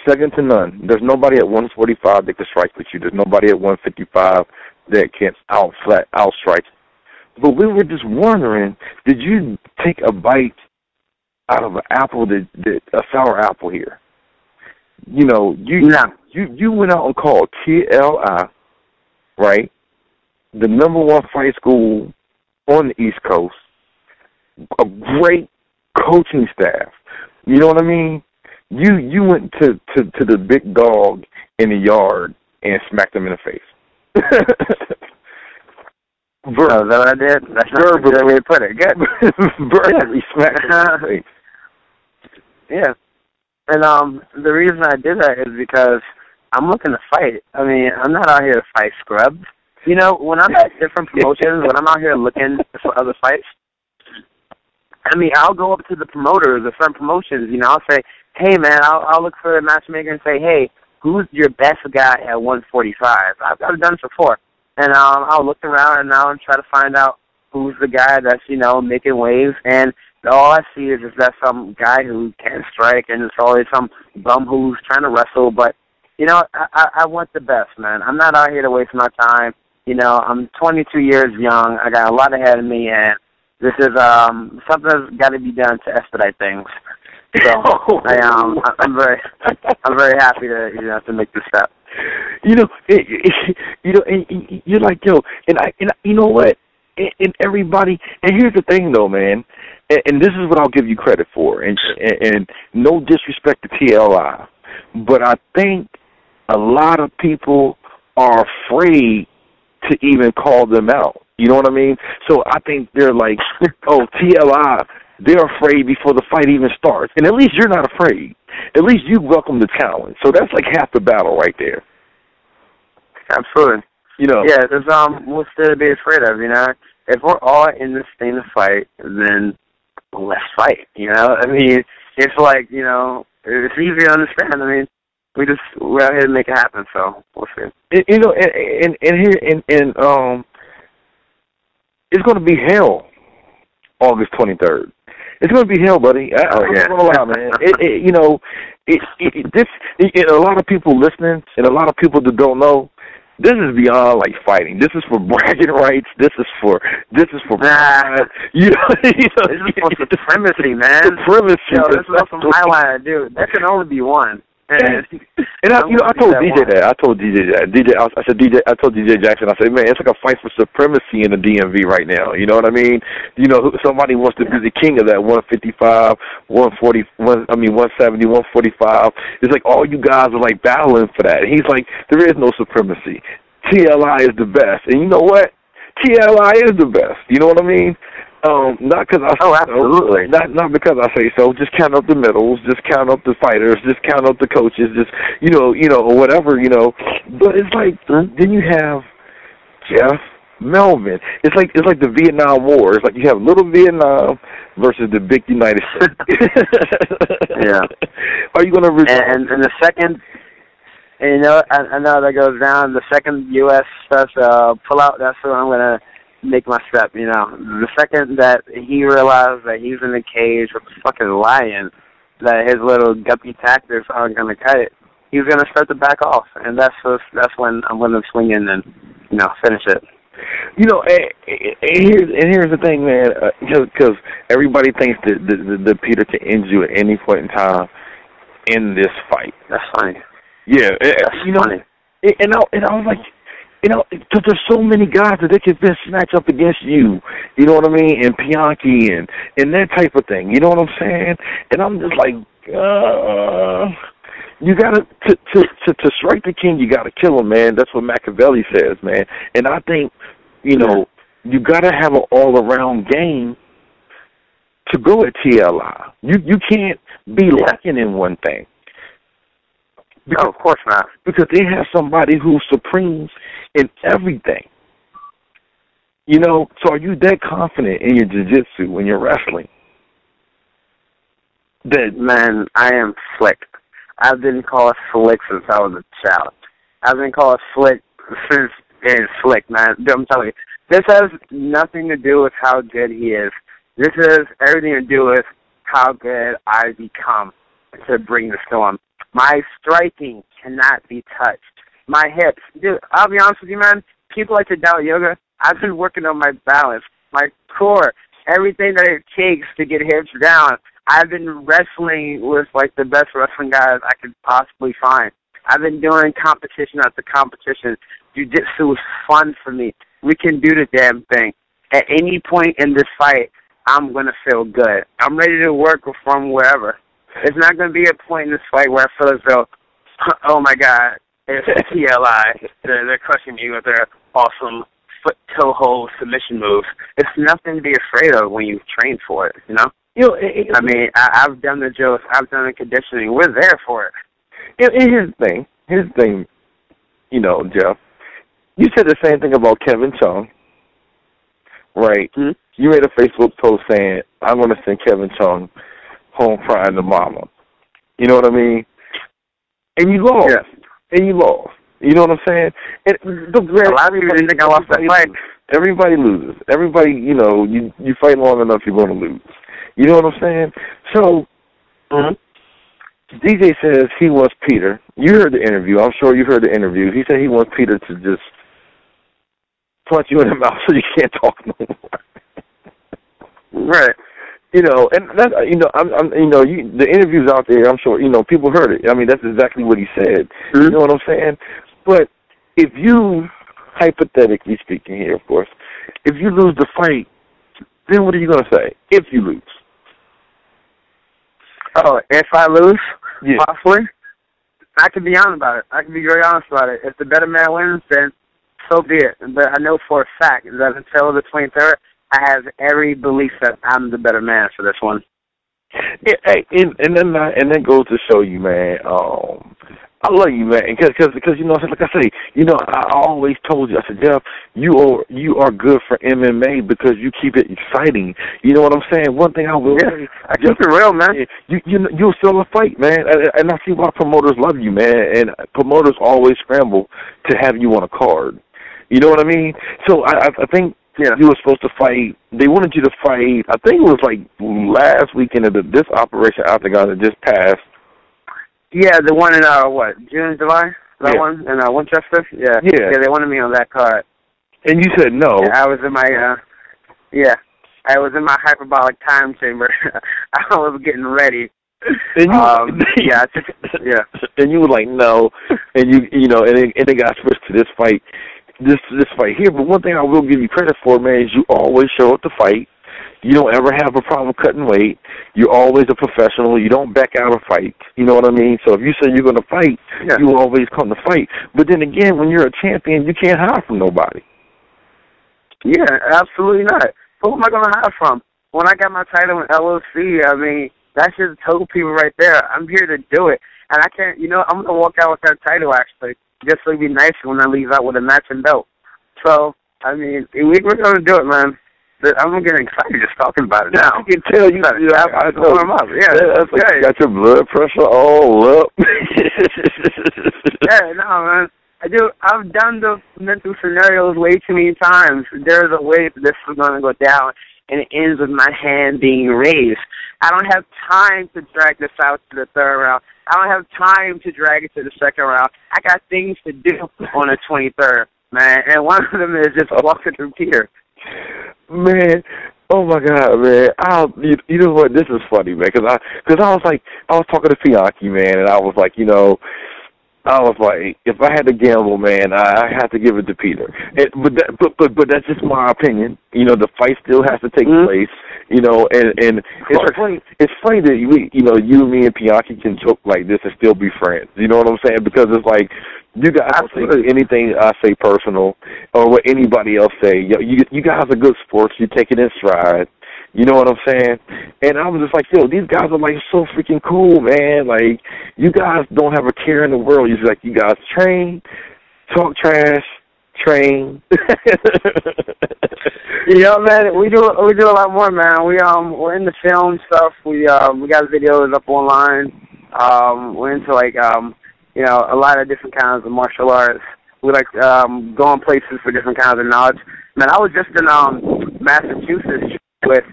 Second to none. There's nobody at 145 that can strike with you. There's nobody at 155 that can outstrike. But we were just wondering, did you take a bite out of an apple, a sour apple here? You know, you went out and called TLI, right? The #1 fight school on the East Coast, a great coaching staff. You know what I mean? You went to the big dog in the yard and smacked him in the face. Is that what I did? That's not a good way to put it. Good. Verbally smacked him in the face. Yeah. And the reason I did that is because I'm looking to fight. I mean, I'm not out here to fight scrubs. You know, when I'm at different promotions, when I'm out here looking for other fights, I mean, I'll go up to the promoters of certain promotions. You know, I'll say, hey, man, I'll look for a matchmaker and say, hey, who's your best guy at 145? I've done it before. And I'll look around and I'll try to find out who's the guy that's, you know, making waves. And all I see is that some guy who can't strike, and it's always some bum who's trying to wrestle. But, you know, I want the best, man. I'm not out here to waste my time. You know, I'm 22 years young. I got a lot ahead of me, and this is something that's got to be done to expedite things. So I'm very happy to make this step. You know, and you're like, yo, and you know what? And everybody, and here's the thing, though, man, and this is what I'll give you credit for, and no disrespect to TLI, but I think a lot of people are afraid to even call them out. You know what I mean? So I think they're like, oh, TLI, they're afraid before the fight even starts. And at least you're not afraid. At least you welcome the challenge. So that's like half the battle right there. Absolutely. You know. Yeah, there's what's there to be afraid of, you know? If we're all in this thing to fight, then let's fight, you know? I mean, it's like, you know, it's easy to understand. I mean, we're out here to make it happen, so we'll see. You know, and here, it's going to be hell August 23rd. It's going to be hell, buddy. I'm not going to lie, man. You know, a lot of people listening and a lot of people that don't know, this is beyond like fighting. This is for bragging rights. This is for pride. You know, this is for supremacy, man. Supremacy. Yo, this is some highlighter, dude. There can only be one. And I told DJ that. I told DJ that. I told DJ Jackson. I said, man, it's like a fight for supremacy in the DMV right now. You know what I mean? You know, somebody wants to be the king of that 155, 170, 145. It's like all you guys are like battling for that. And he's like, there is no supremacy. TLI is the best. And you know what? TLI is the best. You know what I mean? Not because I say absolutely. So, not because I say so. Just count up the medals. Just count up the fighters. Just count up the coaches. Just or whatever. You know, but it's like then you have Jeff, Melvin. It's like the Vietnam War. It's like you have little Vietnam versus the big United States. Yeah. Are you gonna? And the second. And you know, I know that goes down. The second U.S. starts pull out. That's when I'm gonna make my step, you know. The second that he realized that he's in the cage with the fucking lion, that his little guppy tactics aren't going to cut it, he's going to start to back off. And that's when I'm going to swing in and, you know, finish it. You know, and here's the thing, man, because everybody thinks that Peter can end you at any point in time in this fight. That's funny. Yeah. That's funny. And I was like, you know, because there's so many guys that they can snatch up against you, you know what I mean, and Piankhi and that type of thing, you know what I'm saying? And I'm just like, you got to strike the king, you got to kill him, man. That's what Machiavelli says, man. And I think, you know, you got to have an all-around game to go at TLI. You can't be lacking in one thing. Because, no, of course not. Because they have somebody who's supreme in everything. You know, so are you that confident in your jiu-jitsu, in your wrestling? Man, I am slick. I've been called slick since I was a child. I've been called slick since it's slick, man. I'm telling you. This has nothing to do with how good he is. This has everything to do with how good I become to bring the storm. My striking cannot be touched. My hips, dude, I'll be honest with you, man. People like to doubt yoga. I've been working on my balance, my core, everything that it takes to get hips down. I've been wrestling with, like, the best wrestling guys I could possibly find. I've been doing competition after competition. Jiu-jitsu is fun for me. We can do the damn thing. At any point in this fight, I'm going to feel good. I'm ready to work from wherever. It's not going to be a point in this fight where I feel as though, oh, my God, it's TLI. They're crushing me with their awesome foot-toe hold submission moves. It's nothing to be afraid of when you train for it, you know? I mean, I've done the drills. I've done the conditioning. We're there for it. Here's the thing, you know, Jeff. You said the same thing about Kevin Chung, right? Mm-hmm. You made a Facebook post saying, I'm going to send Kevin Chung home crying to mama. You know what I mean? And you lost. Yeah. And you lost. You know what I'm saying? And a lot of people didn't think I lost that fight. Everybody loses. Everybody, you know, you fight long enough, you're going to lose. You know what I'm saying? So, DJ says he wants Peter. You heard the interview. I'm sure you heard the interview. He said he wants Peter to just punch you in the mouth so you can't talk no more. Right. You know, and that's, you know, the interview's out there. I'm sure, you know, people heard it. I mean, that's exactly what he said. Mm-hmm. You know what I'm saying? But if you, hypothetically speaking here, of course, if you lose the fight, then what are you going to say if you lose? Oh, if I lose, yeah. Possibly, I can be honest about it. I can be very honest about it. If the better man wins, then so be it. But I know for a fact that until the 23rd, I have every belief that I'm the better man for this one. Yeah, hey, and then goes to show you, man. I love you, man, because you know, like I say, you know, I always told you, I said, Jeff, you are good for MMA because you keep it exciting. You know what I'm saying? One thing I will say, I keep it real, man. You'll sell a fight, man, and I see why promoters love you, man, and promoters always scramble to have you on a card. You know what I mean? So I think. Yeah, you were supposed to fight. They wanted you to fight. I think it was like last weekend of this Operation Octagon that just passed. Yeah, the one in June, July. That one in Winchester. Yeah, they wanted me on that card. And you said no. Yeah, I was in my I was in my hyperbolic time chamber. I was getting ready. And you, and you were like no, and you know, and it got switched to this fight. This fight here, but one thing I will give you credit for, man, is you always show up to fight. You don't ever have a problem cutting weight. You're always a professional. You don't back out of fights. You know what I mean? So if you say you're going to fight, you always come to fight. But then again, when you're a champion, you can't hide from nobody. Yeah, absolutely not. Who am I going to hide from? When I got my title in LOC, I mean, that's just told people right there, I'm here to do it. And I can't, you know, I'm going to walk out with that title, actually. Just so it'd be nice when I leave out with a matching belt. So, I mean, we're going to do it, man. I'm getting excited just talking about it now. I can tell you. I know. That's like you got your blood pressure all up. Yeah, no, man. I've done the mental scenarios way too many times. There's a way that this is going to go down, and it ends with my hand being raised. I don't have time to drag this out to the third round. I don't have time to drag it to the second round. I got things to do on the 23rd, man, and one of them is just walking through Peter. Man, oh my God, man! You know what? This is funny, man, because I was talking to Piankhi, man, and I was like, you know, if I had to gamble, man, I have to give it to Peter. But that's just my opinion. You know, the fight still has to take place. You know, and it's funny that you and me and Piankhi can joke like this and still be friends. You know what I'm saying? Because it's like you guys don't take anything I say personal or what anybody else say. You guys are good sports. You take it in stride. You know what I'm saying? And I was just like, yo, these guys are like so freaking cool, man. Like, you guys don't have a care in the world. You're like, you guys train, talk trash, train. You know, man, we do a lot more, man. We're into film stuff. We got videos up online. We're into a lot of different kinds of martial arts. We like going places for different kinds of knowledge. Man, I was just in Massachusetts with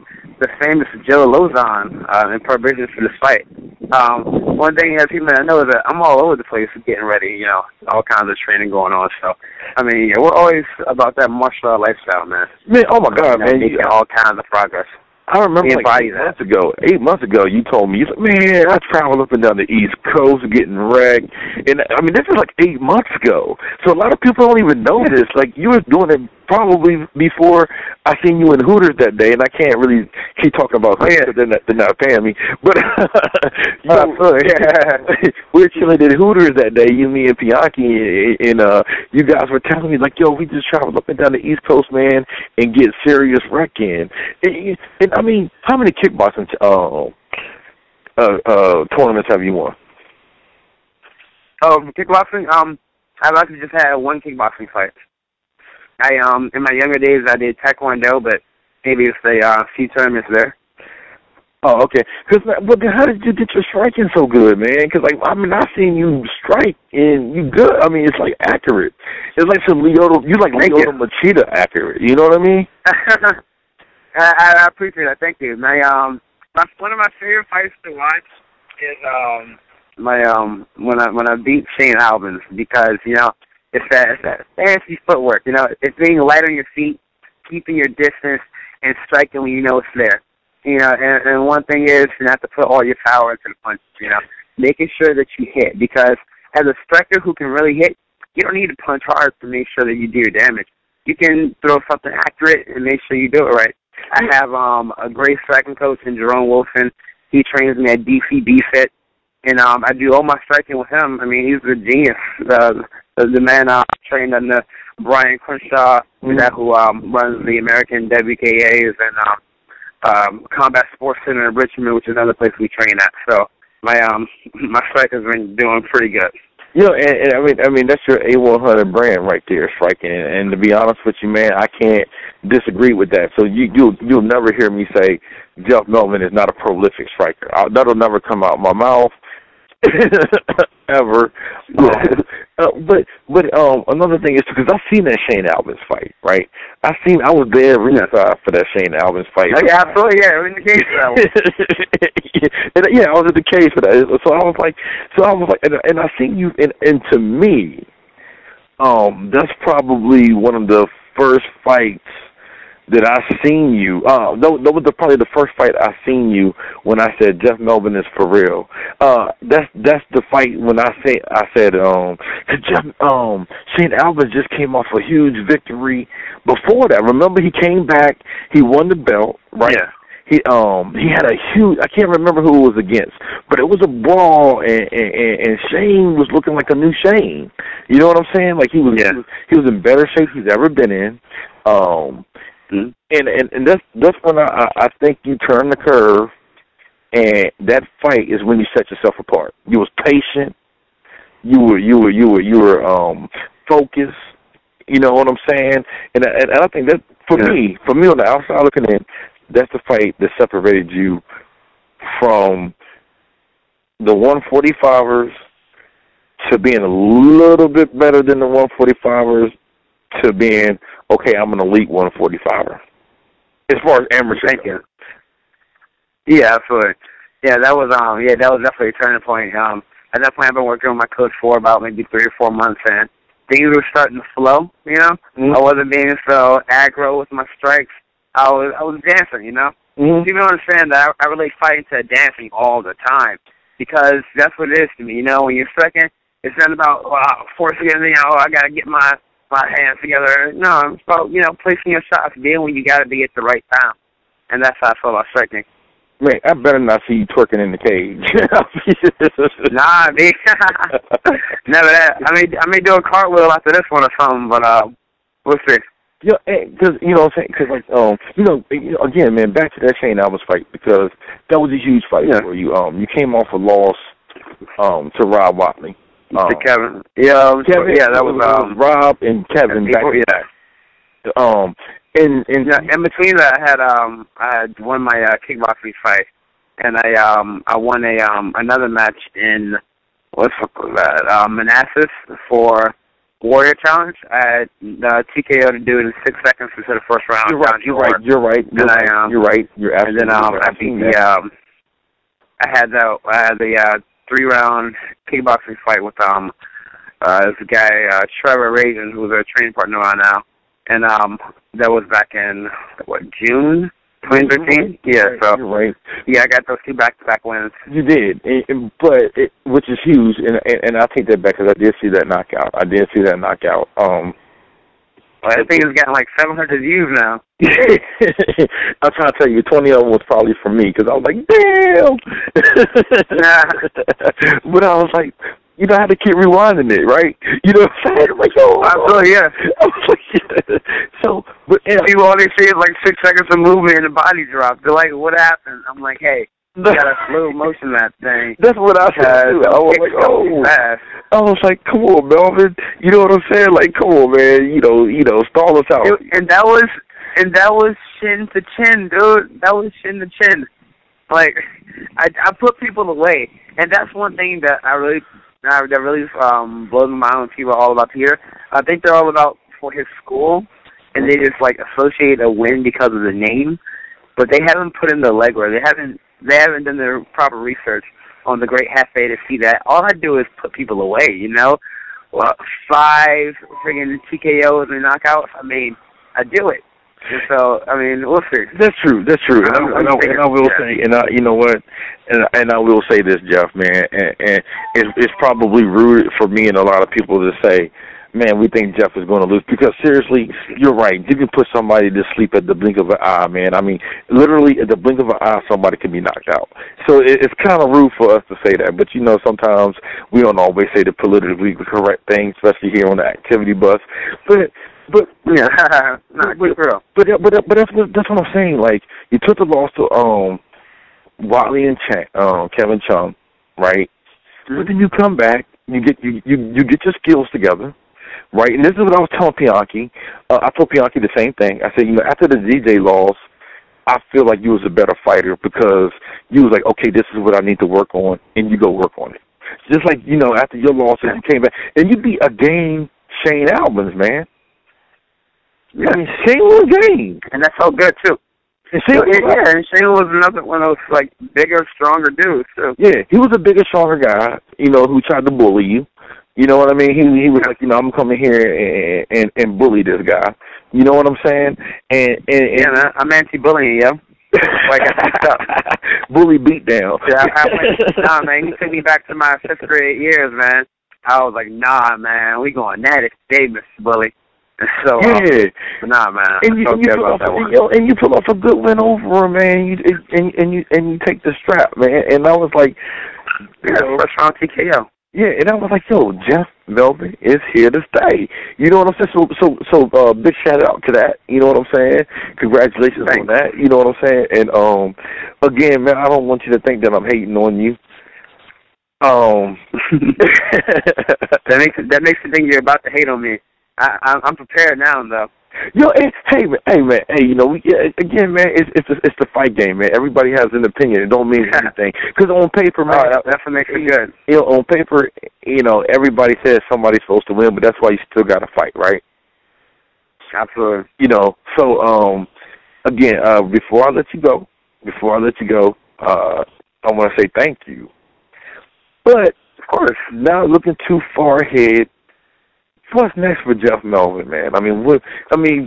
the famous Joe Lozon in preparation for this fight. One thing as people know is that I'm all over the place getting ready, you know, all kinds of training going on. So, I mean, yeah, we're always about that martial art lifestyle, man. Man, oh my God, man. Making all kinds of progress. I remember like 8 months ago, you told me, you said, man, I traveled up and down the East Coast getting wrecked. And, I mean, this is like 8 months ago. So a lot of people don't even know this. Like, you were doing it probably before I seen you in Hooters that day, and I can't really keep talking about Hooters because they're not paying me. But we were chilling at Hooters that day, you, me, and Piankhi, and you guys were telling me, like, yo, we just traveled up and down the East Coast, man, and get serious wrecking. And I mean, how many kickboxing tournaments have you won? Kickboxing, I've actually just had one kickboxing fight. I in my younger days I did Taekwondo, but maybe it's a few tournaments there. Oh, okay. But how did you get your striking so good, man? Because like I mean, I seen you strike and you good. I mean, it's like accurate. It's like some Lyoto. You like Lyoto Machida accurate. You know what I mean? I appreciate that. Thank you. One of my favorite fights to watch is when I beat Shane Albans, because you know it's that fancy footwork. You know, it's being light on your feet, keeping your distance, and striking when you know it's there. You know, and one thing is you have to put all your power into the punches. You know, making sure that you hit, because as a striker who can really hit, you don't need to punch hard to make sure that you do your damage. You can throw something accurate and make sure you do it right. I have a great striking coach in Jerome Wilson. He trains me at DCB Fit, and I do all my striking with him. I mean, he's a genius. The man trained under Brian Crenshaw, that who runs the American WKAs and Combat Sports Center in Richmond, which is another place we train at. So my striker's been doing pretty good. You know, and I mean that's your A100 brand right there, striking. And to be honest with you, man, I can't disagree with that. So you'll never hear me say Jeff Melvin is not a prolific striker. That'll never come out of my mouth ever. But another thing is because I seen that Shane Albans fight, right? I was there ringside for that Shane Albans fight. Yeah, absolutely. Yeah, in the case for that one. Yeah, I was in the case for that. So I was like, and I seen you, and to me, that's probably one of the first fights that I seen you. That was probably the first fight I seen you when I said Jeff Melvin is for real. That's the fight when I said Jeff Shane Albans just came off a huge victory before that. Remember, he came back, he won the belt, right? Yeah. He had a huge, I can't remember who it was against, but it was a brawl, and Shane was looking like a new Shane. You know what I'm saying? Like he was in better shape he's ever been in. And that's when I think you turn the curve, and that fight is when you set yourself apart. You was patient. You were focused. You know what I'm saying? And I think that for me on the outside looking in, that's the fight that separated you from the 145ers to being a little bit better than the 145ers to being, okay, I'm an elite 145er. As far as amateur. Thank you. Yeah, absolutely. Yeah, that was definitely a turning point. At that point, I've been working with my coach for about maybe 3 or 4 months, and things were starting to flow. You know, I wasn't being so aggro with my strikes. I was dancing. You know, people don't understand that I relate fighting to dancing all the time, because that's what it is to me. You know, when you're striking, it's not about forcing it. You know, I got to get my hands together. No, it's about, you know, placing your shots, being when you got to be at the right time. And that's how I feel about striking. Man, I better not see you twerking in the cage. Nah, man. Never that. I may do a cartwheel after this one or something, but we'll see. Yeah, because, you know what I'm saying? Because, like, you know, again, man, back to that Shane Albans fight, because that was a huge fight for you. You came off a loss to Rob Watley. To Kevin. Yeah, Kevin, that was Rob and Kevin. In between that, I had won my kickboxing fight, and I won another match in Manassas for Warrior Challenge. I had TKO to do it in 6 seconds instead of first round. You're right. You're right. You're absolutely and then right. I beat I had the 3-round kickboxing fight with this guy Trevor Raven, who's a training partner right now, and that was back in June 2013. Yeah, so you're right. Yeah, I got those 2 back-to-back wins. You did, which is huge, and I take that back because I did see that knockout. I think it's gotten like 700 views now. I'm trying to tell you, 20 of them was probably for me because I was like, damn. But I was like, you know, I had to keep rewinding it, right? You know what I'm saying? I'm like, yo. Yeah. I was like, yeah. So, but people all they see is like 6 seconds of movement and the body drop. They're like, what happened? I'm like, hey, you got a slow motion that thing. That's what I said too. I was like, oh. I was like, come on, Melvin. You know what I'm saying? Like, come on, man. You know, stall us out. And that was chin to chin, dude. That was chin to chin. Like, I put people away, and that's one thing that really blows my mind when people are all about Peter. I think they're all about for his school, and they just like associate a win because of the name, but they haven't put in the legwork. They haven't done their proper research on the great Hefe to see that. All I do is put people away, you know? Well, 5 friggin' TKOs and knockouts. I mean, I do it. And so, I mean, we'll see. That's true. And I will say, you know what? And I will say this, Jeff, man, and it's probably rude for me and a lot of people to say, man, we think Jeff is going to lose. Because, seriously, you're right. You can put somebody to sleep at the blink of an eye, man. I mean, literally, at the blink of an eye, somebody can be knocked out. So it's kind of rude for us to say that. But, you know, sometimes we don't always say the politically correct thing, especially here on the activity bus. But yeah, but that's what I'm saying. Like, you took the loss to Watley and Kevin Chung, right? Mm-hmm. But then you come back, you get your skills together. Right, and this is what I was telling Piankhi. I told Piankhi the same thing. I said, you know, after the DJ loss, I feel like you was a better fighter because you was like, okay, this is what I need to work on, and you go work on it. Just like, you know, after your losses, you came back, and you beat a game Shane Albans, man. Yeah. I mean, Shane was game. And that's so good, too. And Shane was another one of those, like, bigger, stronger dudes, too. Yeah, he was a bigger, stronger guy, you know, who tried to bully you. You know what I mean? He was like, you know, I'm coming here and bully this guy. You know what I'm saying? And I'm anti-bullying, yo. Like I picked up. Bully beat down. Yeah, nah, man, he took me back to my 5th grade years, man. I was like, nah, man, we going at it today, Mr. Bully. So, yeah. Nah, man. And you pull off a good win over him, man. You take the strap, man. And I was like, first round TKO. Yeah, and I was like, yo, Jeff Melvin is here to stay. You know what I'm saying? So big shout out to that. You know what I'm saying? Congratulations on that. You know what I'm saying? And again, man, I don't want you to think that I'm hating on you. That makes you think you're about to hate on me. I'm prepared now, though. Yo, hey, man, you know, again, man, it's the fight game, man. Everybody has an opinion. It don't mean anything. Because on paper, man, that's what makes it good. You know, on paper, you know, everybody says somebody's supposed to win, but that's why you still got to fight, right? Absolutely. You know, so again, before I let you go, I want to say thank you. But of course, not looking too far ahead. What's next for Jeff Melvin, man? I mean,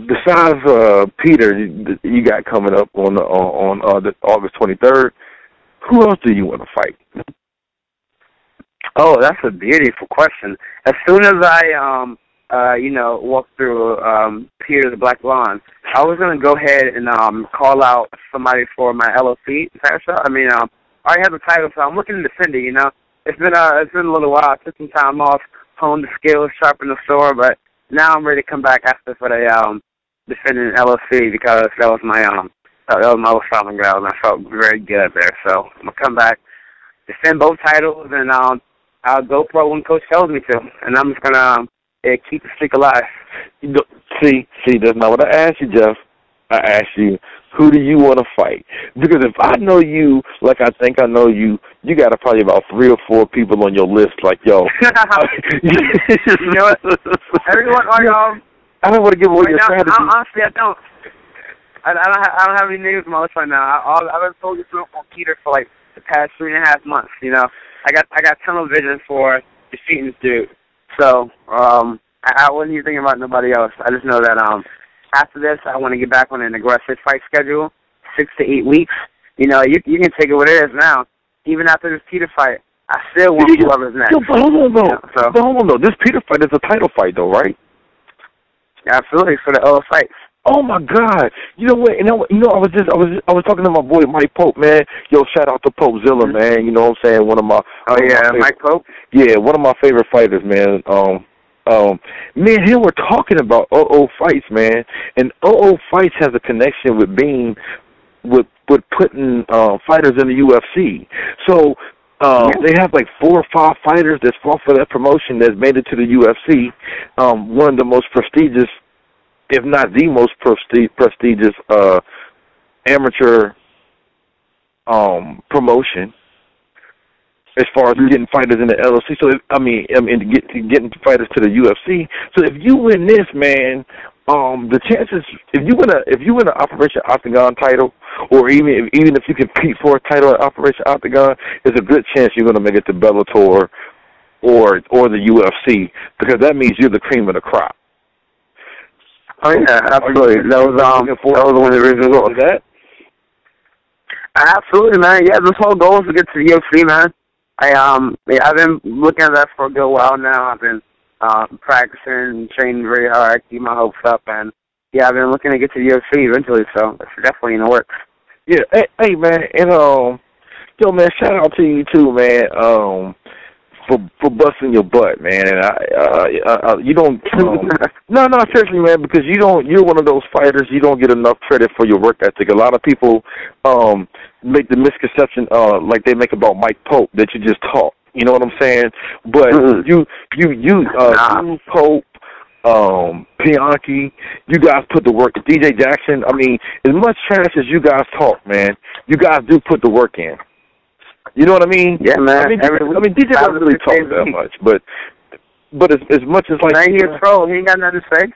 besides Peter, you got coming up on the August 23rd. Who else do you want to fight? Oh, that's a beautiful question. As soon as I walked through Peter the Black Lawn, I was gonna go ahead and call out somebody for my LOC title shot. I mean, I already have the title, so I'm looking to defend it. You know, it's been a little while. I took some time off. Hone the skills, sharpen the sword, but now I'm ready to come back after for the defending LLC because that was my old stomping ground, and I felt very good there. So I'm gonna come back, defend both titles, and I'll go pro when Coach tells me to, and I'm just gonna keep the streak alive. See, that's not what I asked you, Jeff. I asked you, who do you want to fight? Because if I know you like I think I know you, you got probably about 3 or 4 people on your list like, yo. You know what? Everyone, I don't want to give away your strategy. Honestly, I don't. I don't have any names on my list right now. I've been focusing on Peter for like the past 3.5 months. You know, I got tunnel vision for defeating this dude. So I wasn't even thinking about nobody else. I just know that after this, I want to get back on an aggressive fight schedule, 6 to 8 weeks. You know, you can take it what it is now. Even after this Peter fight, I still want whoever's next. But hold on, though. But hold on, though. This Peter fight is a title fight, though, right? Yeah, absolutely, for the other fights. Oh my God! You know what? I was talking to my boy Mike Pope, man. Yo, shout out to Popezilla, man. You know what I'm saying? One of my Mike Pope. Yeah, one of my favorite fighters, man. Man, here we're talking about fights, man, and fights has a connection with being with putting fighters in the UFC. So they have like 4 or 5 fighters that fought for that promotion that's made it to the UFC. One of the most prestigious, if not the most prestigious amateur promotion as far as getting fighters in the LLC. So, getting fighters to the UFC. So if you win this, man, the chances, if you win an Operation Octagon title, or even if you compete for a title at Operation Octagon, there's a good chance you're going to make it to Bellator or the UFC, because that means you're the cream of the crop. Oh yeah, absolutely. That was one of the reasons for that. Absolutely, man. Yeah, this whole goal is to get to the UFC, man. I've been looking at that for a good while now. I've been practicing and training very hard, keep my hopes up, and I've been looking to get to the UFC eventually. So it's definitely in the works. Yeah, hey man, and yo man, shout out to you too, man. For busting your butt, man, and you don't. No, seriously, man, because you're one of those fighters. You don't get enough credit for your work ethic. A lot of people make the misconception, like they make about Mike Pope, that you just talk. You know what I'm saying? But you, Pope, Piankhi, you guys put the work. DJ Jackson, I mean, as much trash as you guys talk, man, you guys do put the work in. You know what I mean? Yeah, man. DJ doesn't really talk that much, but as much as like now he a troll, he ain't got nothing to say.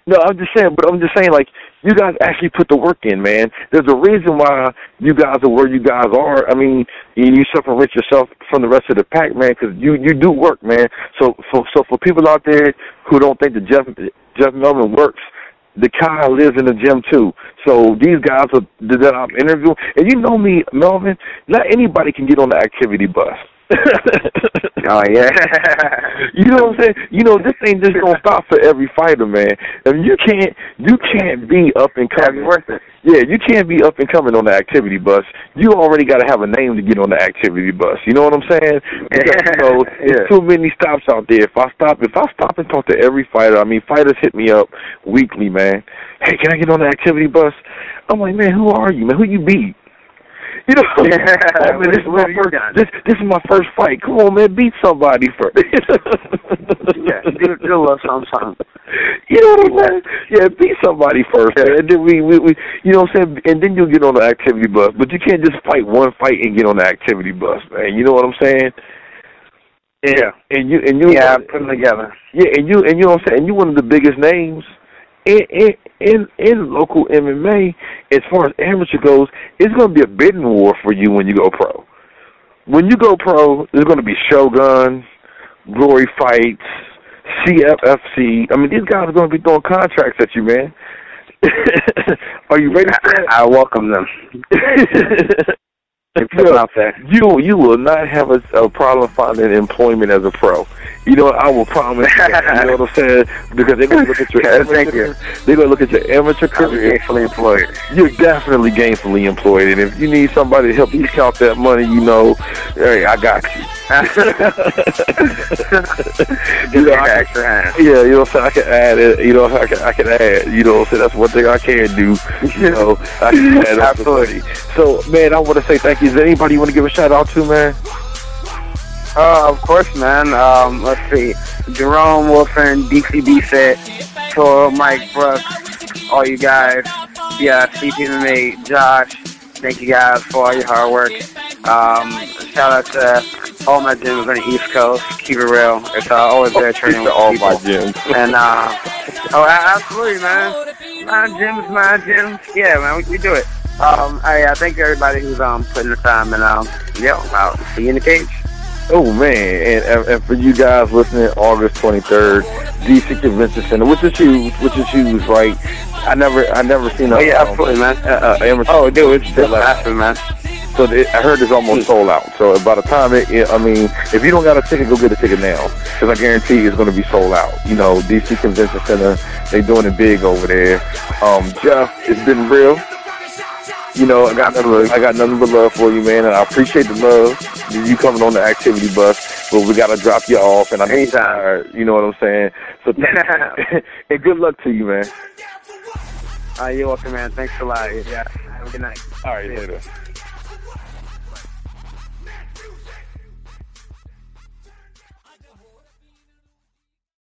No, I'm just saying, like, you guys actually put the work in, man. There's a reason why you guys are where you guys are. I mean, you separate yourself from the rest of the pack, man, because you do work, man. So for people out there who don't think that Jeff Melvin works, the guy lives in the gym too. So these guys that I'm interviewing, and you know me, Melvin, not anybody can get on the activity bus. Oh yeah. You know what I'm saying? You know, this ain't just gonna stop for every fighter, man. I mean, you can't be up and coming. Worth it. Yeah, you can't be up and coming on the activity bus. You already got to have a name to get on the activity bus. You know what I'm saying? Because, there's too many stops out there. If I stop and talk to every fighter, I mean, fighters hit me up weekly, man. Hey, can I get on the activity bus? I'm like, man, who are you, man? Who you beat? You know, oh, man, this is my first fight. Come on, man, beat somebody first. Yeah, do a little something. You know what I'm saying? Yeah, beat somebody first, man. And then we you know what I'm saying? And then you'll get on the activity bus. But you can't just fight one fight and get on the activity bus, man. You know what I'm saying? And you put them together. Yeah, and you know what I'm saying? And you're one of the biggest names in local MMA. As far as amateur goes, it's going to be a bidding war for you when you go pro. When you go pro, there's going to be Shogun, Glory Fights, CFFC. I mean, these guys are going to be throwing contracts at you, man. Are you ready for that? I welcome them. Out there. You will not have a problem finding employment as a pro. You know, I will promise you that, you know what I'm saying? Because they're going to look at your amateur. They're going to look at your amateur career. Gainfully employed. You're definitely gainfully employed, and if you need somebody to help you count that money, you know, hey, I got you. You know, extra hand. Yeah, you know what I'm saying? I can add it. You know, I can add. You know what I'm saying? That's one thing I can do. You know, I can add absolutely. So, man, I want to say thank you. Is there anybody you want to give a shout out to, man? Of course, man. Let's see. Jerome Wilson, DCB Set, Toro, Mike Brooks, all you guys. Steve MMA, Josh. Thank you guys for all your hard work. Shout out to all my gyms on the East Coast. Keep it real. It's always there training with all people. my gyms. And absolutely, man. My gyms. Yeah, man, we do it. I thank everybody who's putting the time and I'll see you in the cage. Oh man, and for you guys listening, August 23rd, DC Convention Center, which is huge, right? I never seen a. Oh yeah, absolutely, man. Dude, it's still massive, man. So I heard it's almost sold out. So by the time if you don't got a ticket, go get a ticket now, because I guarantee it's going to be sold out. You know, DC Convention Center, they doing it big over there. Jeff, it's been real. You know, I got nothing but love for you, man, and I appreciate the love. You coming on the activity bus, but we gotta drop you off, and I know you're tired. You know what I'm saying? So, and good luck to you, man. You're welcome, man. Thanks a lot. Yeah. Have a good night. All right, later.